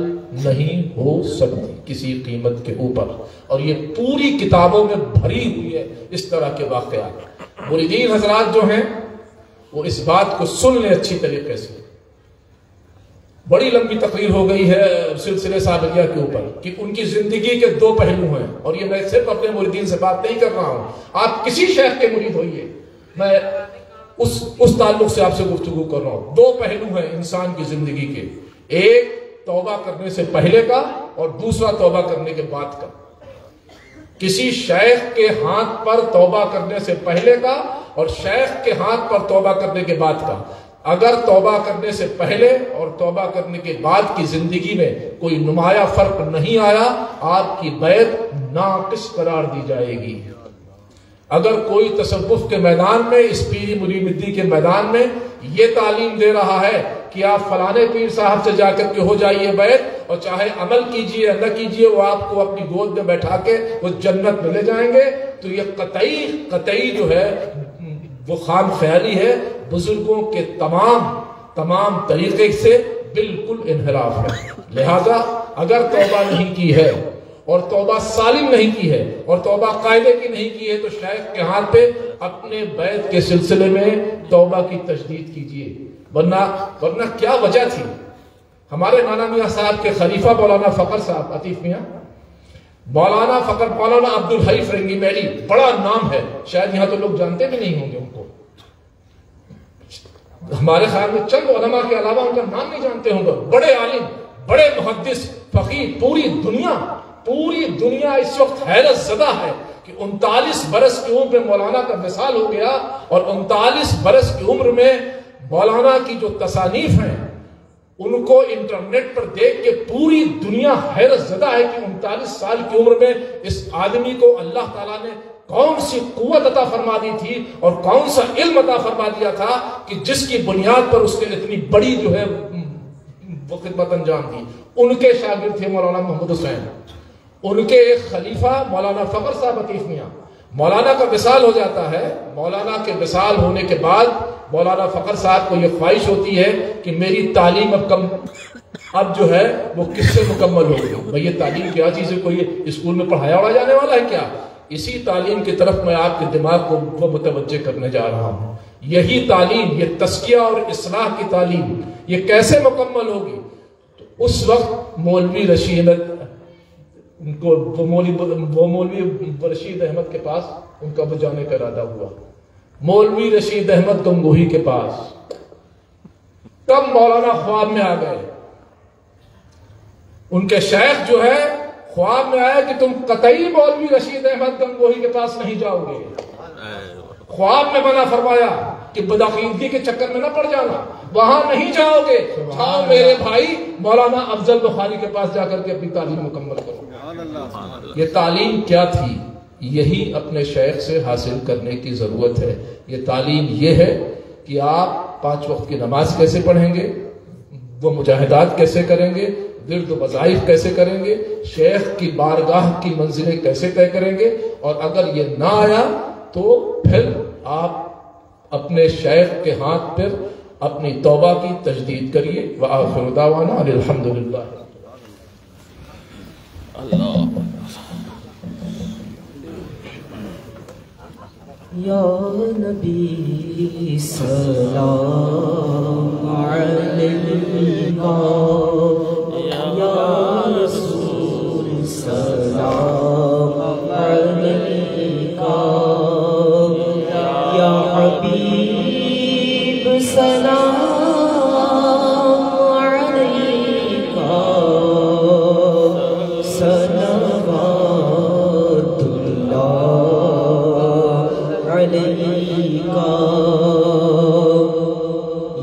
S4: نہیں ہو سکتی کسی قیمت کے اوپر۔ اور یہ پوری کتابوں میں بھری ہوئی ہے اس طرح کے واقعات۔ مریدین حضرات جو ہیں وہ اس بات کو سن لیں اچھی طریقے سے۔ بڑی لمبی تقریر ہو گئی ہے سلسلے صابریہ کے اوپر کہ ان کی زندگی کے 2 پہلو ہیں، اور یہ میں صرف اپنے مریدین سے بات نہیں کر رہا ہوں، آپ کسی شیخ کے مرید ہوئیے، میں اس تعلق سے آپ سے گفتگو کر رہا ہوں۔ 2 پہلو ہیں انسان کی زندگی کے، ایک توبہ کرنے سے پہلے کا اور دوسرا توبہ کرنے کے بعد کا۔ کسی شیخ کے ہاتھ پر توبہ کرنے سے پہلے کا اور شیخ کے ہاتھ پر توبہ کرنے کے بعد کا۔ اگر توبہ کرنے سے پہلے اور توبہ کرنے کے بعد کی زندگی میں کوئی نمایاں فرق نہیں آیا، آپ کی بیعت ناقص قرار دی جائے گی۔ اگر کوئی تصوف کے میدان میں، اس پیری مریدی کے میدان میں یہ تعلیم دے رہا ہے کہ آپ فلانے پیر صاحب سے جا کر کے ہو جائیے بیعت، اور چاہے عمل کیجئے نہ کیجئے وہ آپ کو اپنی گود میں بیٹھا کے وہ جنت میں لے جائیں گے، تو یہ قطعی جو ہے وہ خام خیالی ہے، بزرگوں کے تمام طریقے سے بالکل انحراف ہے۔ لہذا اگر توبہ نہیں کی ہے اور توبہ سالم نہیں کی ہے اور توبہ قاعدے کی نہیں کی ہے تو شیخ کے ہاتھ پہ اپنے بیعت کے سلسلے میں توبہ کی تجدید کیجئے، ورنہ کیا وجہ تھی؟ ہمارے مولانا میاں صاحب کے خلیفہ مولانا فقر صاحب عطیف میاں، مولانا فقر، مولانا عبدالحی فرنگی میری، بڑا نام ہے، شاید یہاں تو لوگ جانتے بھی نہیں ہوں گے ان کو، ہمارے خیال میں چند علماء کے علاوہ ان کا نام نہیں جانتے ہوں گے، بڑے عالم، بڑے محدث، فقیہ، پوری دنیا اس وقت حیرت زدہ ہے کہ 39 برس کی عمر میں مولانا کا وصال ہو گیا، اور 39 برس کی عمر میں مولانا کی جو تصانیف ہیں ان کو انٹرنیٹ پر دیکھ کے پوری دنیا حیرت زدہ ہے کہ 39 سال کی عمر میں اس آدمی کو اللہ تعالیٰ نے کون سی قوت عطا فرما دی تھی اور کون سا علم عطا فرما دیا تھا کہ جس کی بنیاد پر اس نے اتنی بڑی جو ہے وہ خدمت انجام دی. ان کے شاگرد تھے مولانا محمد حسین، ان کے ایک خلیفہ مولانا فخر صاحب عطیف میاں. مولانا کا وصال ہو جاتا ہے. مولانا کے وصال ہونے کے بعد مولانا فخر صاحب کو یہ خواہش ہوتی ہے کہ میری تعلیم اب جو ہے وہ کس سے مکمل ہو گئی. بھئی یہ تعلیم کیا چیز ہے؟ کوئی اسکول میں پڑھایا اڑا جانے والا ہے کیا؟ اسی تعلیم کی طرف میں آپ کے دماغ کو وہ متوجہ کرنے جا رہا ہوں. یہی تعلیم، یہ تزکیہ اور اصلاح کی تعلیم، یہ کیسے مکمل ہوگی؟ تو اس وقت مولوی رشید رشید احمد کے پاس ان کا وہ جانے کا ارادہ ہوا. مولوی رشید احمد گنگوہی کے پاس. تب مولانا خواب میں آ گئے. ان کے شیخ جو ہے خواب میں آیا کہ تم قطعی مولوی رشید احمد گنگوہی کے پاس نہیں جاؤ گے. خواب میں منع فرمایا کہ بدعقیدگی کے چکر میں نہ پڑ جانا، وہاں نہیں جاؤ گے. جاؤ میرے بھائی مولانا افضل بخاری کے پاس جا کر کے اپنی تعلیم مکمل کرو. یہ تعلیم کیا تھی؟ یہی اپنے شیخ سے حاصل کرنے کی ضرورت ہے. یہ تعلیم یہ ہے کہ آپ 5 وقت کی نماز کیسے پڑھیں گے، وہ مجاہدات کیسے کریں گے، ورد و وظائف کیسے کریں گے، شیخ کی بارگاہ کی منزلیں کیسے طے کریں گے. اور اگر یہ نہ آیا تو پھر آپ اپنے شیخ کے ہاتھ پر اپنی توبہ کی تجدید کریے. وآخر دعوانا الحمدللہ.
S3: اللہ
S5: یا نبی سلام علیکہ، یا رسول سلام علیکہ، یا حبیب سلام علیکہ، صلوات اللہ علیکہ،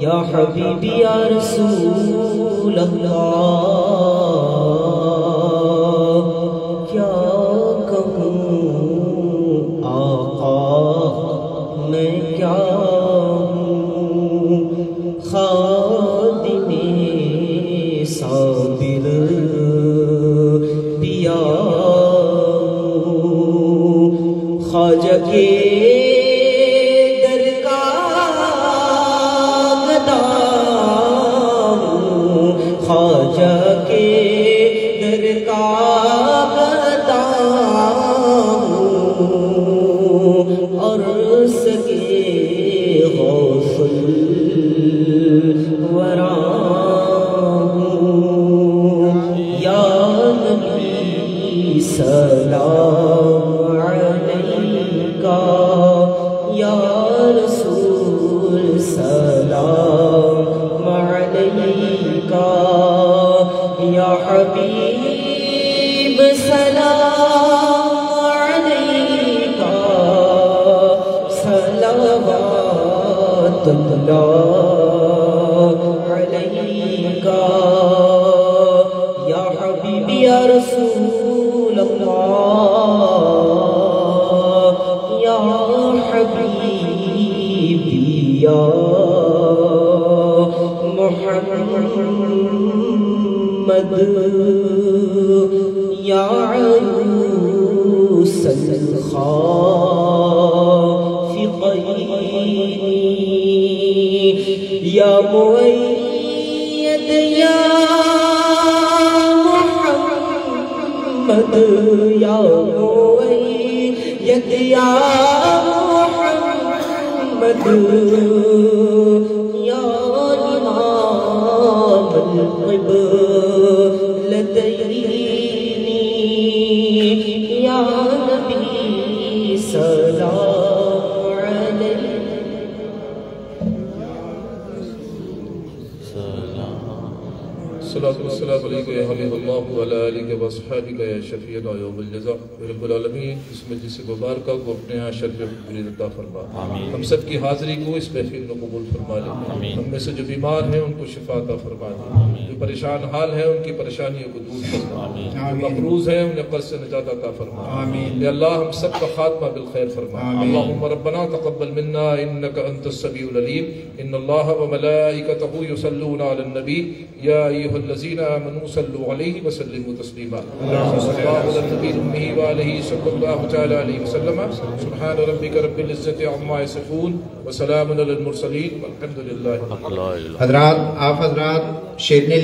S5: یا حبیبی یا رسول اللہ. کیا کہوں آقا میں کیا ہوں، خادم صابر پیا ہوں، خواجہ کے خواجہ کے در کا گدا ہوں، اور سگے غوث الورا ہوں. یا نبی سلام علیکہ، یا رسول سلام علیکہ، یا حبیب سلام علیکہ، صلوات اللہ علیکہ، یا حبیبی یا رسول اللہ، یا حبیبی یا محمد، یا عروس الخافقین، یا مؤید یا محمد، یا مؤید یا محمد، یا امام القبلتین، یا نبی سلام علیہ.
S4: صلاۃ والسلام علیک یا حبیب اللہ وعلی آلک و اصحابک یا شفیعنا یوم الجزاء۔ رب العالمین اس مجلس مبارکہ کو اپنے یہاں شرف قبول عطا فرما، ہم سب کی حاضری کو اس محفل میں قبول فرما لے، ہم میں سے جو بیمار ہیں ان کو شفا عطا فرما دے، جو پریشان حال ہیں ان کی پریشانیوں کو دور فرما، جو مقروض ہیں انہیں قرض سے نجات عطا فرما، یا اللہ ہم سب کا خاتمہ بالخیر فرما۔ اللہم ربنا تقبل منا انک انت السمیع العلیم، ان اللہ وملائکتہ یصلون علی النبی یا ایھا الذین آمنوا صلوا علیہ وسلموا تسلیما۔ صلی اللہ علی النبی الأمی وآلہ صلی اللہ تعالی علیہ وسلم۔ سبحان ربک رب العزت عما یصفون وسلام علی المرسلین والحمد للہ۔
S2: حضرات آپ حضرات شیرنی